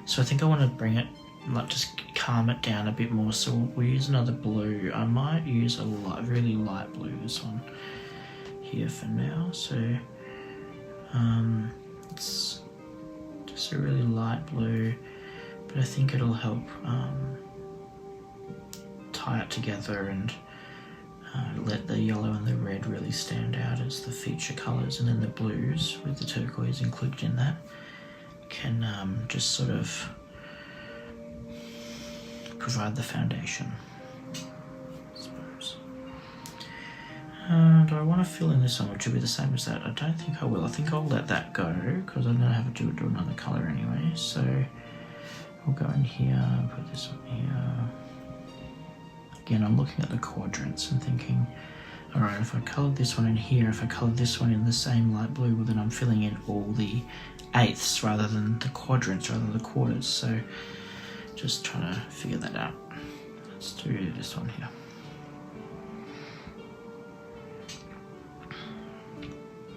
So I think I want to bring it, like, just calm it down a bit more. So we'll use another blue. I might use a really light blue, this one here for now. So it's just a really light blue, but I think it'll help tie it together and let the yellow and the red really stand out as the feature colours, and then the blues with the turquoise included in that can just sort of provide the foundation, I suppose. Do I want to fill in this one, which will be the same as that? I don't think I will. I think I'll let that go because I'm going to have to do another colour anyway. So I'll go in here and put this one here. Again, I'm looking at the quadrants and thinking, all right, if I coloured this one in here, if I coloured this one in the same light blue, well then I'm filling in all the eighths rather than the quadrants, rather than the quarters. So just trying to figure that out. Let's do this one here.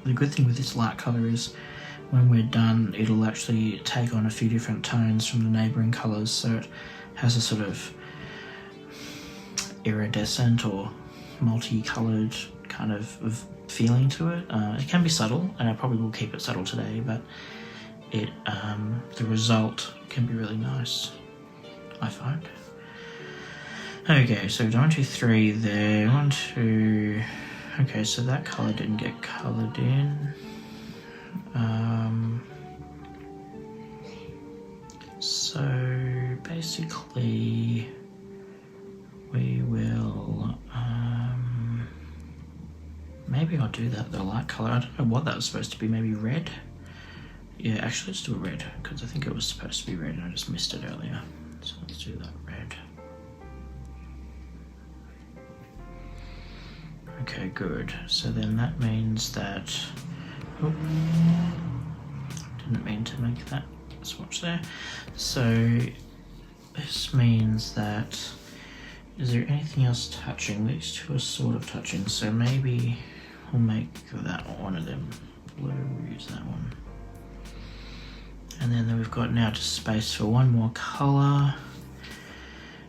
The good thing with this light colour is when we're done, it'll actually take on a few different tones from the neighbouring colours, so it has a sort of iridescent or multicoloured kind of feeling to it. It can be subtle, and I probably will keep it subtle today, but it the result can be really nice, I find. Okay, so 1, 2, 3 there. 1, 2. Okay, so that colour didn't get coloured in. So basically we will maybe I'll do that, the light colour. I don't know what that was supposed to be, maybe red? Yeah, actually let's do a red, because I think it was supposed to be red and I just missed it earlier. So let's do that red. Okay, good. So then that means that, oh, didn't mean to make that swatch there. So this means that, is there anything else touching? These two are sort of touching, so maybe we'll make that one of them blue. We'll use that one. And then we've got now just space for one more colour.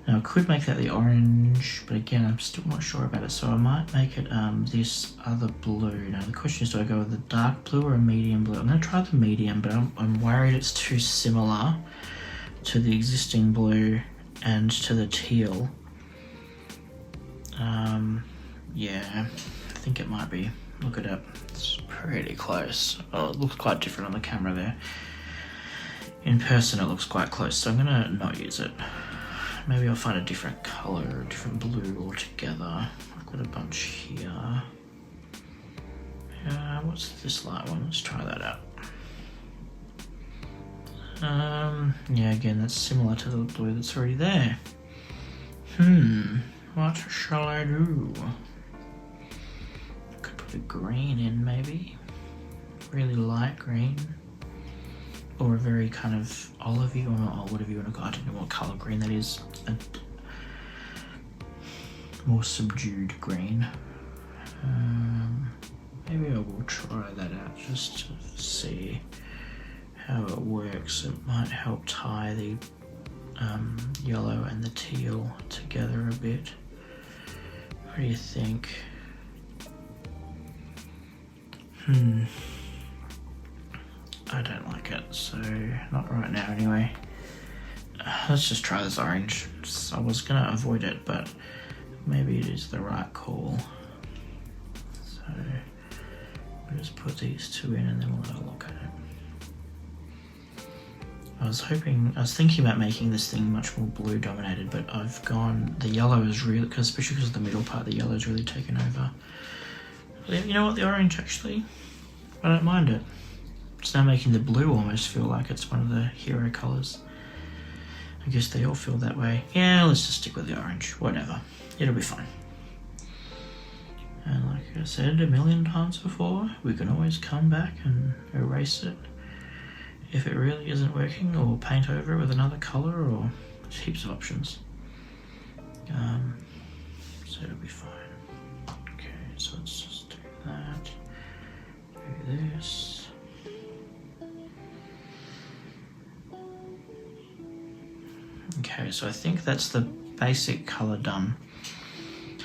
Now I could make that the orange, but again I'm still not sure about it, so I might make it this other blue. Now the question is, do I go with the dark blue or a medium blue? I'm going to try the medium, but I'm worried it's too similar to the existing blue and to the teal. Yeah, I think it might be. Look it up. It's pretty close. Oh, it looks quite different on the camera there. In person it looks quite close, so I'm going to not use it. Maybe I'll find a different colour, a different blue altogether. I've got a bunch here. What's this light one? Let's try that out. Yeah, again, that's similar to the blue that's already there. What shall I do? I could put a green in, maybe. Really light green. or a very kind of olivey, or whatever you want to call it. I don't know what colour green that is. A more subdued green. Maybe I will try that out just to see how it works. It might help tie the yellow and the teal together a bit. What do you think? I don't like it, so not right now anyway. Let's just try this orange. I was gonna avoid it, but maybe it is the right call. So we'll just put these two in and then we'll have a look at it. I was thinking about making this thing much more blue dominated, but I've gone, the yellow is really, especially because of the middle part, the yellow is really taken over. You know what, the orange actually, I don't mind it. It's now making the blue almost feel like it's one of the hero colours. I guess they all feel that way. Yeah, let's just stick with the orange, whatever. It'll be fine. And like I said a million times before, we can always come back and erase it if it really isn't working, or paint over it with another colour, or there's heaps of options. So it'll be fine. Okay, so let's just do that. Do this. Okay, so I think that's the basic colour done.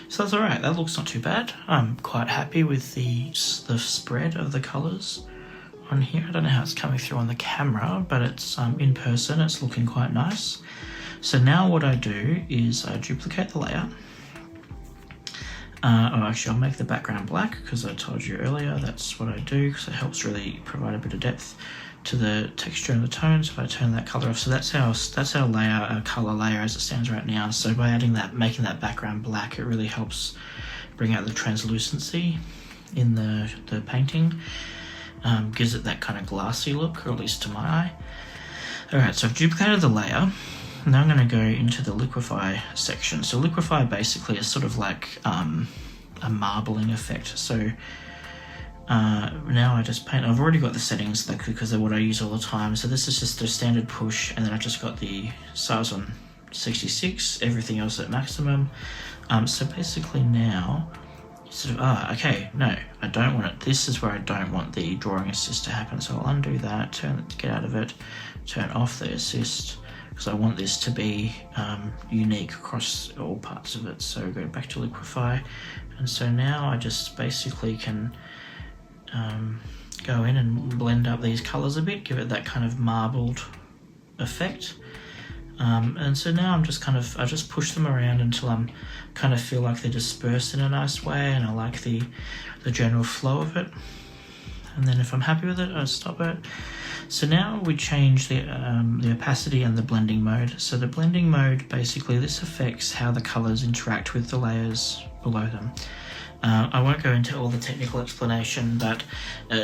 So that's alright, that looks not too bad. I'm quite happy with the spread of the colours on here. I don't know how it's coming through on the camera, but it's in person, it's looking quite nice. So now what I do is I duplicate the layer. Actually I'll make the background black, because I told you earlier that's what I do, because it helps really provide a bit of depth to the texture and the tones. If I turn that colour off, so that's our layer, our colour layer as it stands right now. So by adding that, making that background black, it really helps bring out the translucency in the painting. Gives it that kind of glassy look, or at least to my eye. Alright, so I've duplicated the layer. Now I'm going to go into the liquify section. So liquify basically is sort of like a marbling effect. So now I just paint. I've already got the settings because they're what I use all the time. So this is just a standard push, and then I've just got the size on 66, everything else at maximum. So basically now, sort of, okay, no, I don't want it. This is where I don't want the drawing assist to happen. So I'll undo that, get out of it, turn off the assist, because I want this to be unique across all parts of it. So go back to liquify, and so now I just basically can go in and blend up these colours a bit, give it that kind of marbled effect. And so now I just push them around until I'm kind of feel like they're dispersed in a nice way, and I like the general flow of it. And then if I'm happy with it, I stop it. So now we change the opacity and the blending mode. So the blending mode, basically this affects how the colours interact with the layers below them. I won't go into all the technical explanation, but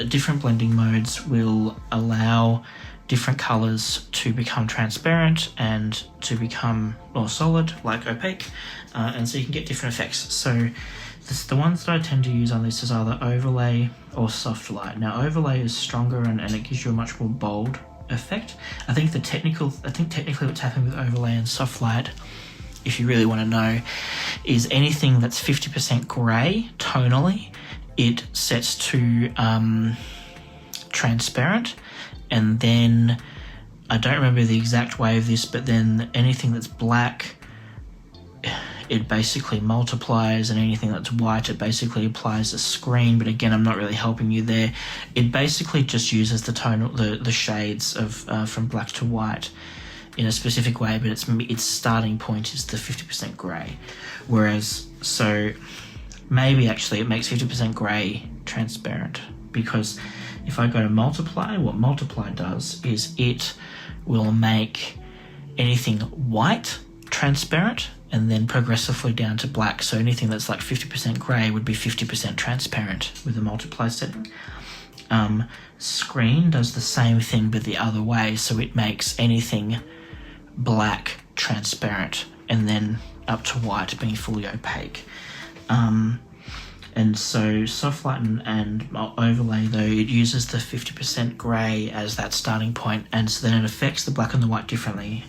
different blending modes will allow different colours to become transparent and to become more solid, like opaque, and so you can get different effects. So the ones that I tend to use on this is either overlay or soft light. Now overlay is stronger and it gives you a much more bold effect. I think technically what's happening with overlay and soft light, if you really want to know, is anything that's 50% grey tonally, it sets to transparent, and then I don't remember the exact way of this, but then anything that's black, it basically multiplies, and anything that's white, it basically applies a screen. But again, I'm not really helping you there. It basically just uses the shades of from black to white in a specific way, but its starting point is the 50% grey. Whereas, so maybe actually it makes 50% grey transparent, because if I go to multiply, what multiply does is it will make anything white transparent and then progressively down to black. So anything that's like 50% grey would be 50% transparent with the multiply setting. Screen does the same thing but the other way, so it makes anything black transparent and then up to white being fully opaque. And so soft lighten and overlay, though, it uses the 50% grey as that starting point, and so then it affects the black and the white differently.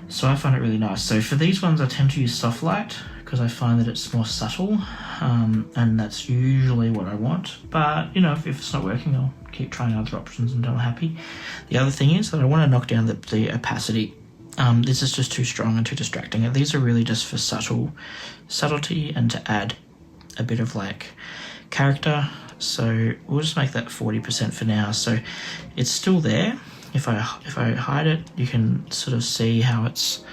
So I find it really nice. So for these ones I tend to use soft light because I find that it's more subtle, and that's usually what I want. But you know, if it's not working, I'll keep trying other options until I'm happy. The other thing is that I want to knock down the opacity. This is just too strong and too distracting, and these are really just for subtlety and to add a bit of like character. So we'll just make that 40% for now. So it's still there. If I hide it, you can sort of see how it's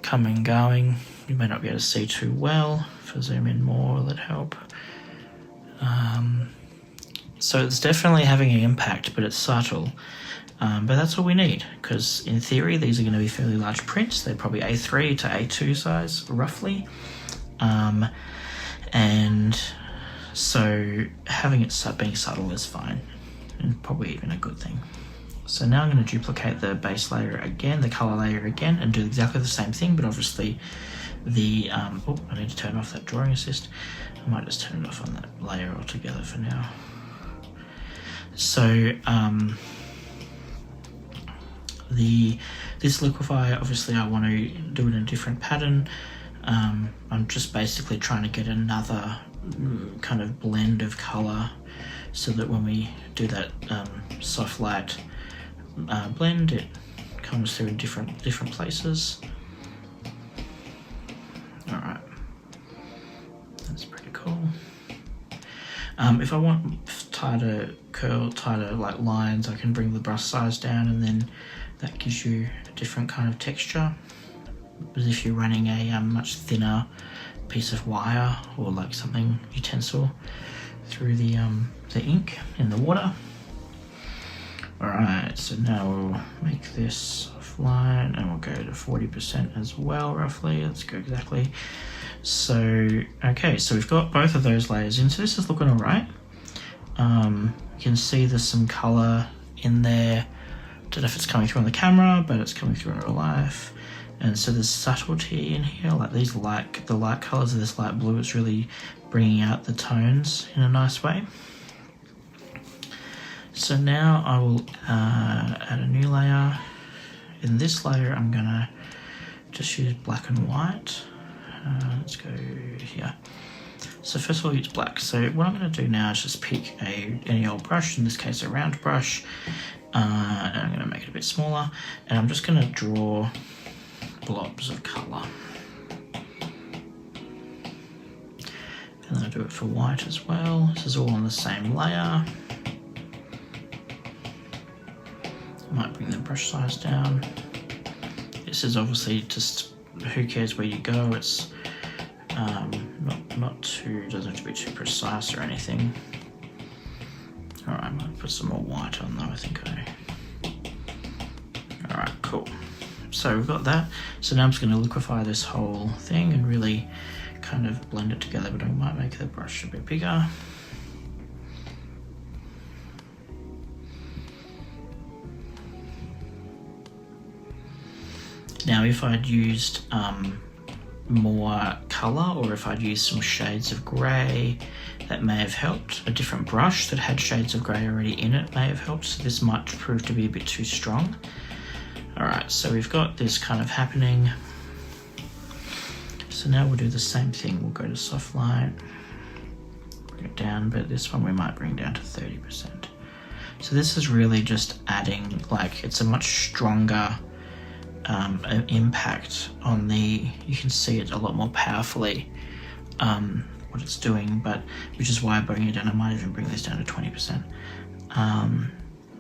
coming and going. You may not be able to see too well. If I zoom in more, will it help? So it's definitely having an impact, but it's subtle. But that's all we need, because in theory these are going to be fairly large prints. They're probably A3 to A2 size, roughly. And so having it being subtle is fine, and probably even a good thing. So now I'm going to duplicate the base layer again, the color layer again, and do exactly the same thing, but obviously the, I need to turn off that drawing assist. I might just turn it off on that layer altogether for now. So this liquefy, obviously I want to do it in a different pattern. I'm just basically trying to get another kind of blend of color so that when we do that soft light blend, it comes through in different places. Alright, that's pretty cool. If I want tighter like lines, I can bring the brush size down, and then that gives you a different kind of texture, as if you're running a much thinner piece of wire or like something utensil through the ink in the water. Alright, so now we'll make this offline and we'll go to 40% as well, roughly. Let's go exactly. So, okay, so we've got both of those layers in, so this is looking alright. You can see there's some colour in there. Don't know if it's coming through on the camera, but it's coming through in real life. And so there's subtlety in here, like the light colours of this light blue is really bringing out the tones in a nice way. So now I will add a new layer. In this layer I'm gonna just use black and white. Let's go here. So first of all, use black. So what I'm going to do now is just pick any old brush, in this case a round brush, and I'm going to make it a bit smaller, and I'm just going to draw blobs of colour. And then I do it for white as well. This is all on the same layer. I might bring the brush size down. This is obviously just, who cares where you go, it's not too, doesn't have to be too precise or anything. Alright, I'm going to put some more white on though, I think Alright, cool. So we've got that. So now I'm just going to liquefy this whole thing and really kind of blend it together, but I might make the brush a bit bigger. Now if I'd used more colour, or if I'd used some shades of grey, that may have helped. A different brush that had shades of grey already in it may have helped, so this might prove to be a bit too strong. Alright, so we've got this kind of happening. So now we'll do the same thing. We'll go to soft light, bring it down, but this one we might bring down to 30%. So this is really just adding, like, it's a much stronger impact on you can see it a lot more powerfully what it's doing, but which is why I bring it down. I might even bring this down to 20%.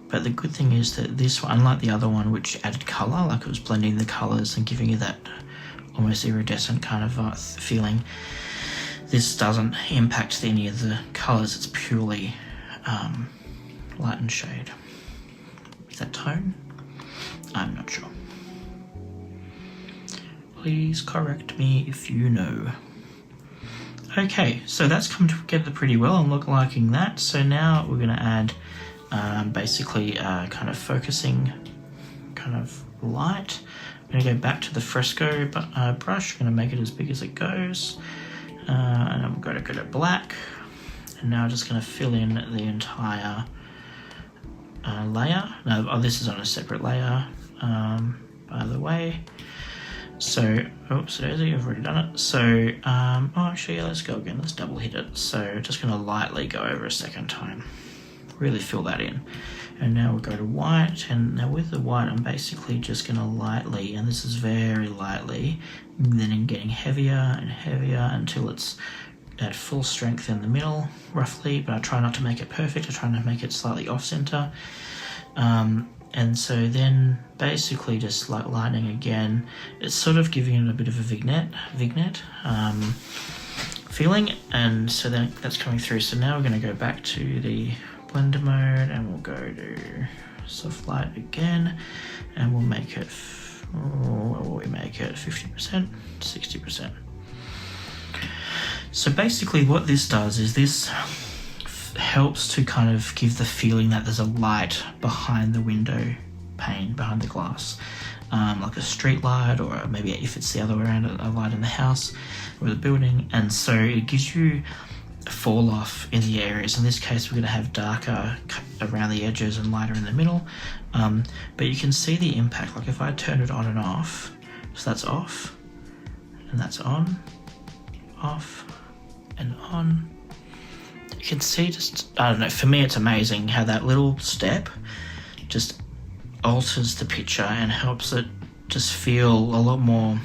But the good thing is that this one, unlike the other one which added colour, like it was blending the colours and giving you that almost iridescent kind of feeling, this doesn't impact any of the colours. It's purely light and shade. Is that tone? I'm not sure. Please correct me if you know. Okay, so that's come together pretty well. I'm liking that. So now we're going to add basically kind of focusing kind of light. I'm going to go back to the fresco brush. I'm going to make it as big as it goes. And I'm going to go to black, and now I'm just going to fill in the entire layer. No, this is on a separate layer, by the way. So, oops, Daisy, I've already done it. So, actually, yeah, let's go again. Let's double hit it. So, just going to lightly go over a second time. Really fill that in. And now we'll go to white. And now with the white, I'm basically just going to lightly, and this is very lightly, then getting heavier and heavier until it's at full strength in the middle, roughly. But I try not to make it perfect. I try to make it slightly off-center. And so then basically just like lightning again, it's sort of giving it a bit of a vignette feeling, and so then that's coming through. So now we're going to go back to the blender mode, and we'll go to soft light again, and we'll make it, what will we make it, 50%, 60%. So basically what this does is this helps to kind of give the feeling that there's a light behind the window pane, behind the glass, like a street light, or maybe if it's the other way around, a light in the house or the building. And so it gives you a fall off in the areas. In this case, we're going to have darker around the edges and lighter in the middle, but you can see the impact. Like if I turn it on and off, so that's off and that's on, off and on. You can see just, I don't know, for me it's amazing how that little step just alters the picture and helps it just feel a lot more,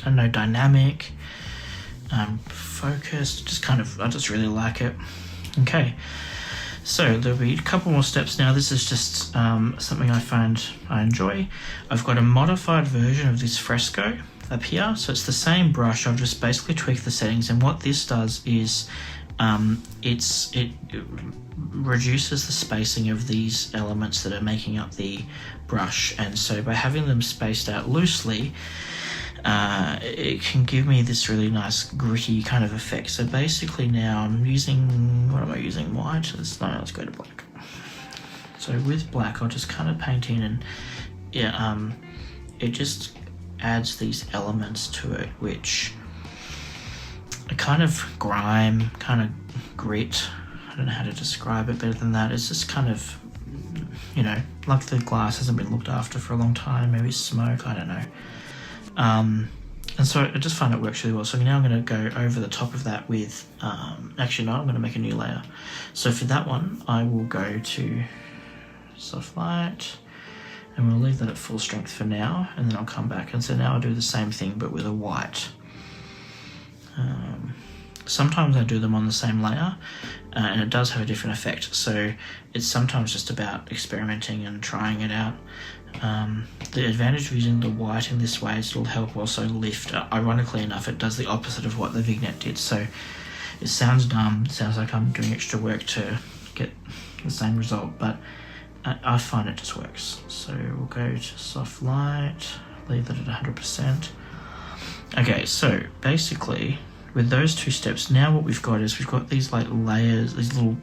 I don't know, dynamic, focused, just kind of, I just really like it. Okay, so there'll be a couple more steps now. This is just something I find I enjoy. I've got a modified version of this fresco up here, so it's the same brush. I've just basically tweaked the settings, and what this does is it reduces the spacing of these elements that are making up the brush, and so by having them spaced out loosely, it can give me this really nice gritty kind of effect. So basically now I'm using, what am I using, white? Let's go to black. So with black I'll just kind of paint in, and it just adds these elements to it which a kind of grime, kind of grit. I don't know how to describe it better than that. It's just kind of, you know, like the glass hasn't been looked after for a long time, maybe smoke, I don't know. And so I just find it works really well. So now I'm going to go over the top of that with, actually no, I'm going to make a new layer. So for that one, I will go to soft light, and we'll leave that at full strength for now, and then I'll come back. And so now I'll do the same thing, but with a white. Sometimes I do them on the same layer, and it does have a different effect. So it's sometimes just about experimenting and trying it out. The advantage of using the white in this way is it'll help also lift. Ironically enough, it does the opposite of what the vignette did. So it sounds dumb, it sounds like I'm doing extra work to get the same result, but I find it just works. So we'll go to soft light, leave that at 100%. Okay, so basically with those two steps, now what we've got is we've got these like layers, these little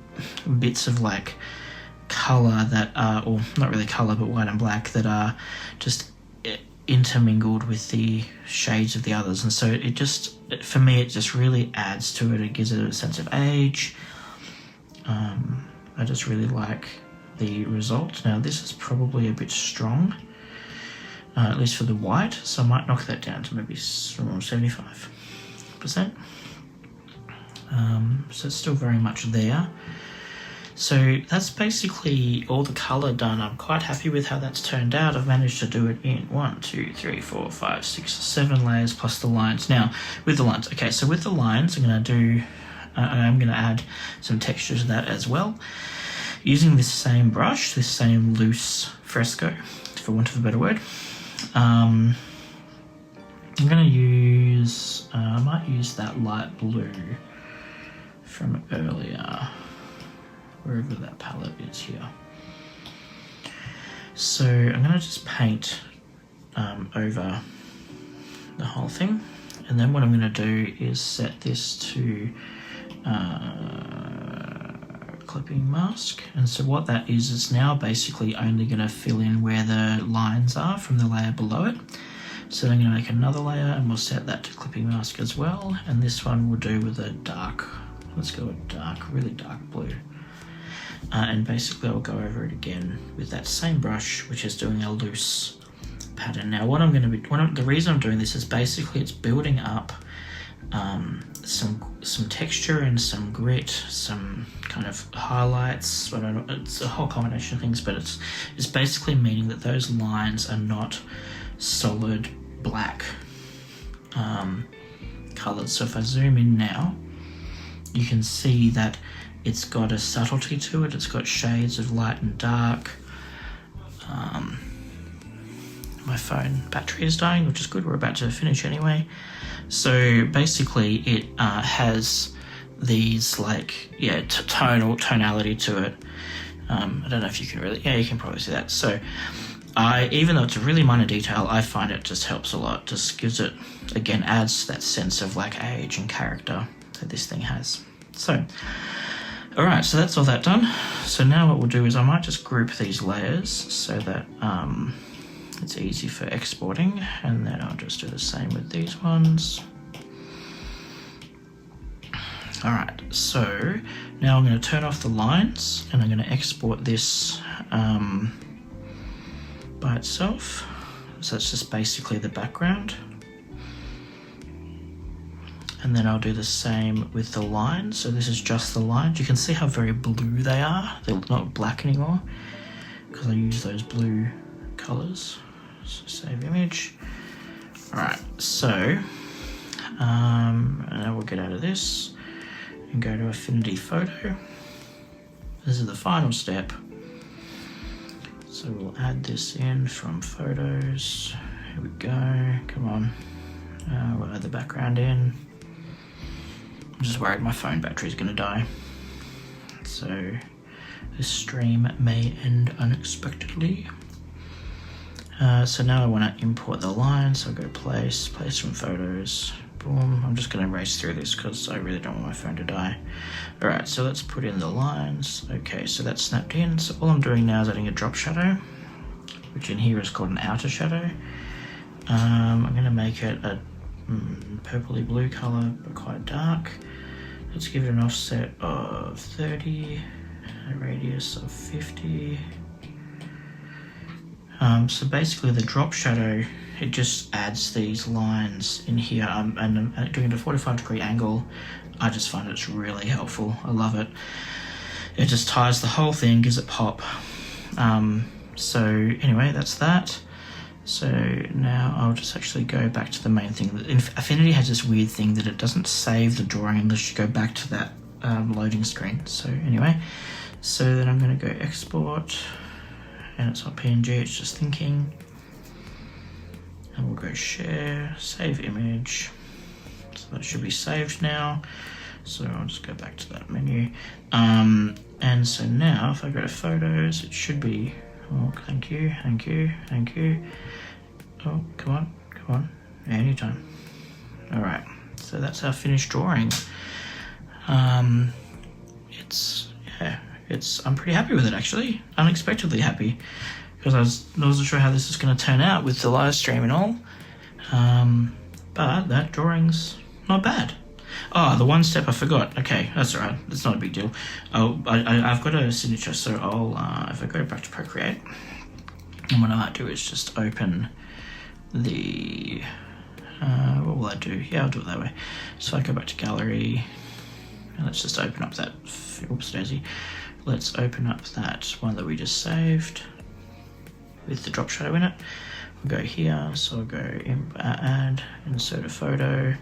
bits of like color that are, or not really color, but white and black, that are just intermingled with the shades of the others. And so it just, for me, it just really adds to it. It gives it a sense of age. I just really like the result. Now this is probably a bit strong, at least for the white, so I might knock that down to maybe 75%. So it's still very much there. So that's basically all the color done. I'm quite happy with how that's turned out. I've managed to do it in 1, 2, 3, 4, 5, 6, 7 layers plus the lines. Now with the lines, okay, so with the lines I'm going to add some texture to that as well, using this same brush, this same loose fresco, for want of a better word. I'm going to use, I might use that light blue from earlier, wherever that palette is here. So I'm going to just paint over the whole thing, and then what I'm going to do is set this to clipping mask. And so what that is, it's now basically only going to fill in where the lines are from the layer below it. So then I'm going to make another layer and we'll set that to clipping mask as well. And this one we'll do with a dark, let's go with dark, really dark blue. And basically I'll go over it again with that same brush, which is doing a loose pattern. Now what I'm going to be, the reason I'm doing this is basically it's building up some texture and some grit, some kind of highlights. I don't know, it's a whole combination of things, but it's basically meaning that those lines are not solid black colors. So if I zoom in now, you can see that it's got a subtlety to it. It's got shades of light and dark. My phone battery is dying, which is good. We're about to finish anyway. So basically it has these like, yeah, tonality to it. I don't know if you can really, yeah, you can probably see that. So even though it's a really minor detail, I find it just helps a lot. Just gives it, again, adds that sense of like age and character that this thing has. So, all right, so that's all that done. So now what we'll do is I might just group these layers so that it's easy for exporting, and then I'll just do the same with these ones. All right, so now I'm going to turn off the lines and I'm going to export this by itself. So it's just basically the background. And then I'll do the same with the lines. So this is just the lines. You can see how very blue they are. They're not black anymore because I use those blue colors. So save image. All right, so now we'll get out of this and go to Affinity Photo. This is the final step. So we'll add this in from photos. Here we go, come on. We'll add the background in. I'm just worried my phone battery is gonna die. So this stream may end unexpectedly. So now I want to import the line, so I'll go place from photos, boom. I'm just going to race through this because I really don't want my phone to die. Alright, so let's put in the lines. Okay, so that's snapped in. So all I'm doing now is adding a drop shadow, which in here is called an outer shadow. I'm going to make it a purpley blue color, but quite dark. Let's give it an offset of 30, a radius of 50. So basically the drop shadow, it just adds these lines in here, and doing it at a 45-degree angle, I just find it's really helpful. I love it. It just ties the whole thing, gives it pop. So anyway, that's that. So now I'll just actually go back to the main thing. Affinity has this weird thing that it doesn't save the drawing unless you go back to that loading screen. So anyway, so then I'm going to go export. And it's not PNG, it's just thinking. And we'll go share, save image. So that should be saved now. So I'll just go back to that menu. And so now if I go to photos, it should be, oh, thank you. Oh, come on, anytime. All right, so that's our finished drawing. I'm pretty happy with it actually, unexpectedly happy, because I wasn't sure how this is going to turn out with the live stream and all. But that drawing's not bad. Oh, the one step I forgot. Okay, that's all right. It's not a big deal. I've got a signature, so I'll if I go back to Procreate, and what I might do is just open the. What will I do? Yeah, I'll do it that way. So I go back to gallery, and let's just open up that. Oops, daisy. Let's open up that one that we just saved with the drop shadow in it. We'll go here, so I'll go add, insert a photo,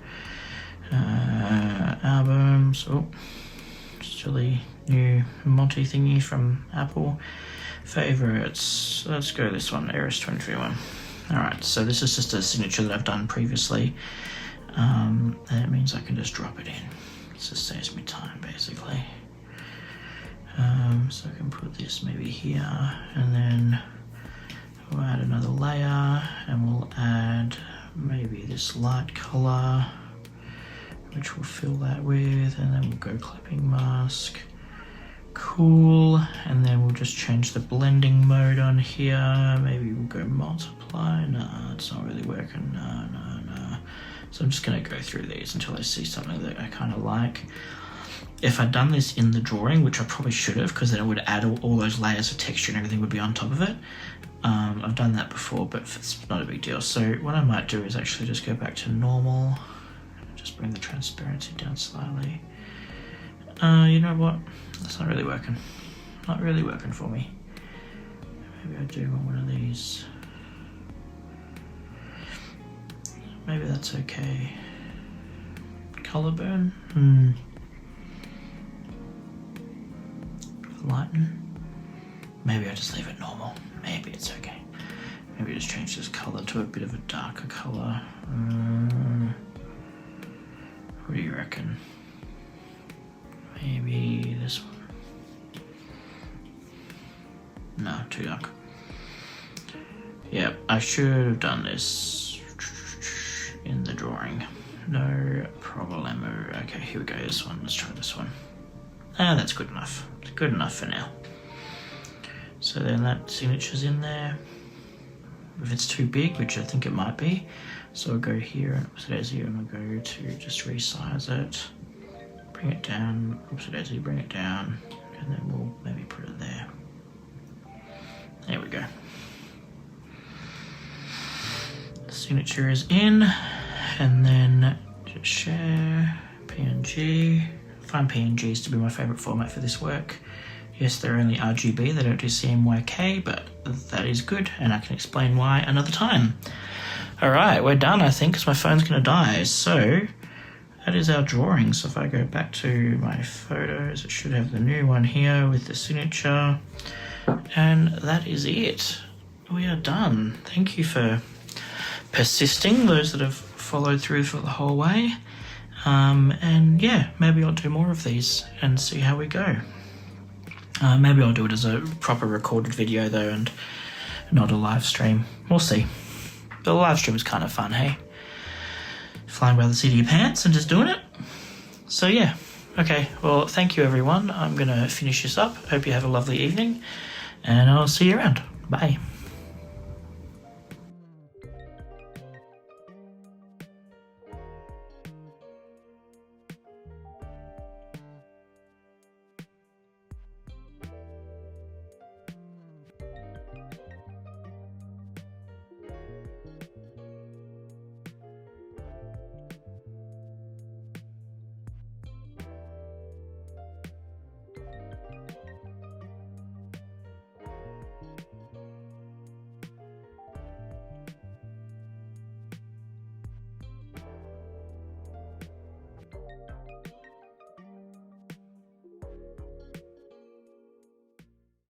albums, oh, silly new Monty thingy from Apple, favorites, let's go this one, Eris 2021. Alright, so this is just a signature that I've done previously, and it means I can just drop it in. It just saves me time basically. So I can put this maybe here, and then we'll add another layer, and we'll add maybe this light color, which we'll fill that with, and then we'll go clipping mask, cool, and then we'll just change the blending mode on here, maybe we'll go multiply. apply. No, it's not really working. No. So I'm just going to go through these until I see something that I kind of like. If I'd done this in the drawing, which I probably should have, because then it would add all those layers of texture and everything would be on top of it. I've done that before, but it's not a big deal. So what I might do is actually just go back to normal. Just bring the transparency down slightly. You know what? That's not really working. Not really working for me. Maybe I do want one of these. Maybe that's okay. Color burn? Lighten? Maybe I just leave it normal. Maybe it's okay. Maybe just change this color to a bit of a darker color. What do you reckon? Maybe this one? No, too dark. Yep, I should have done this in the drawing. No problemo. Okay, here we go. This one. Let's try this one. That's good enough. It's good enough for now. So then that signature's in there. If it's too big, which I think it might be, so I'll go here and oopsie-daisy, and I'll go to just resize it, bring it down, oopsie-daisy, bring it down, and then we'll maybe put it there. There we go. The signature is in, and then just share, PNG. I find PNGs to be my favorite format for this work. Yes, they're only RGB, they don't do CMYK, but that is good, and I can explain why another time. Alright, we're done, I think, because my phone's going to die. So, that is our drawing. So if I go back to my photos, it should have the new one here with the signature. And that is it. We are done. Thank you for persisting, those that have followed through for the whole way. And yeah, maybe I'll do more of these and see how we go. Maybe I'll do it as a proper recorded video though, and not a live stream. We'll see. But the live stream is kind of fun, hey? Flying by the seat of your pants and just doing it. So yeah, okay. Well, thank you everyone. I'm gonna finish this up. Hope you have a lovely evening, and I'll see you around. Bye.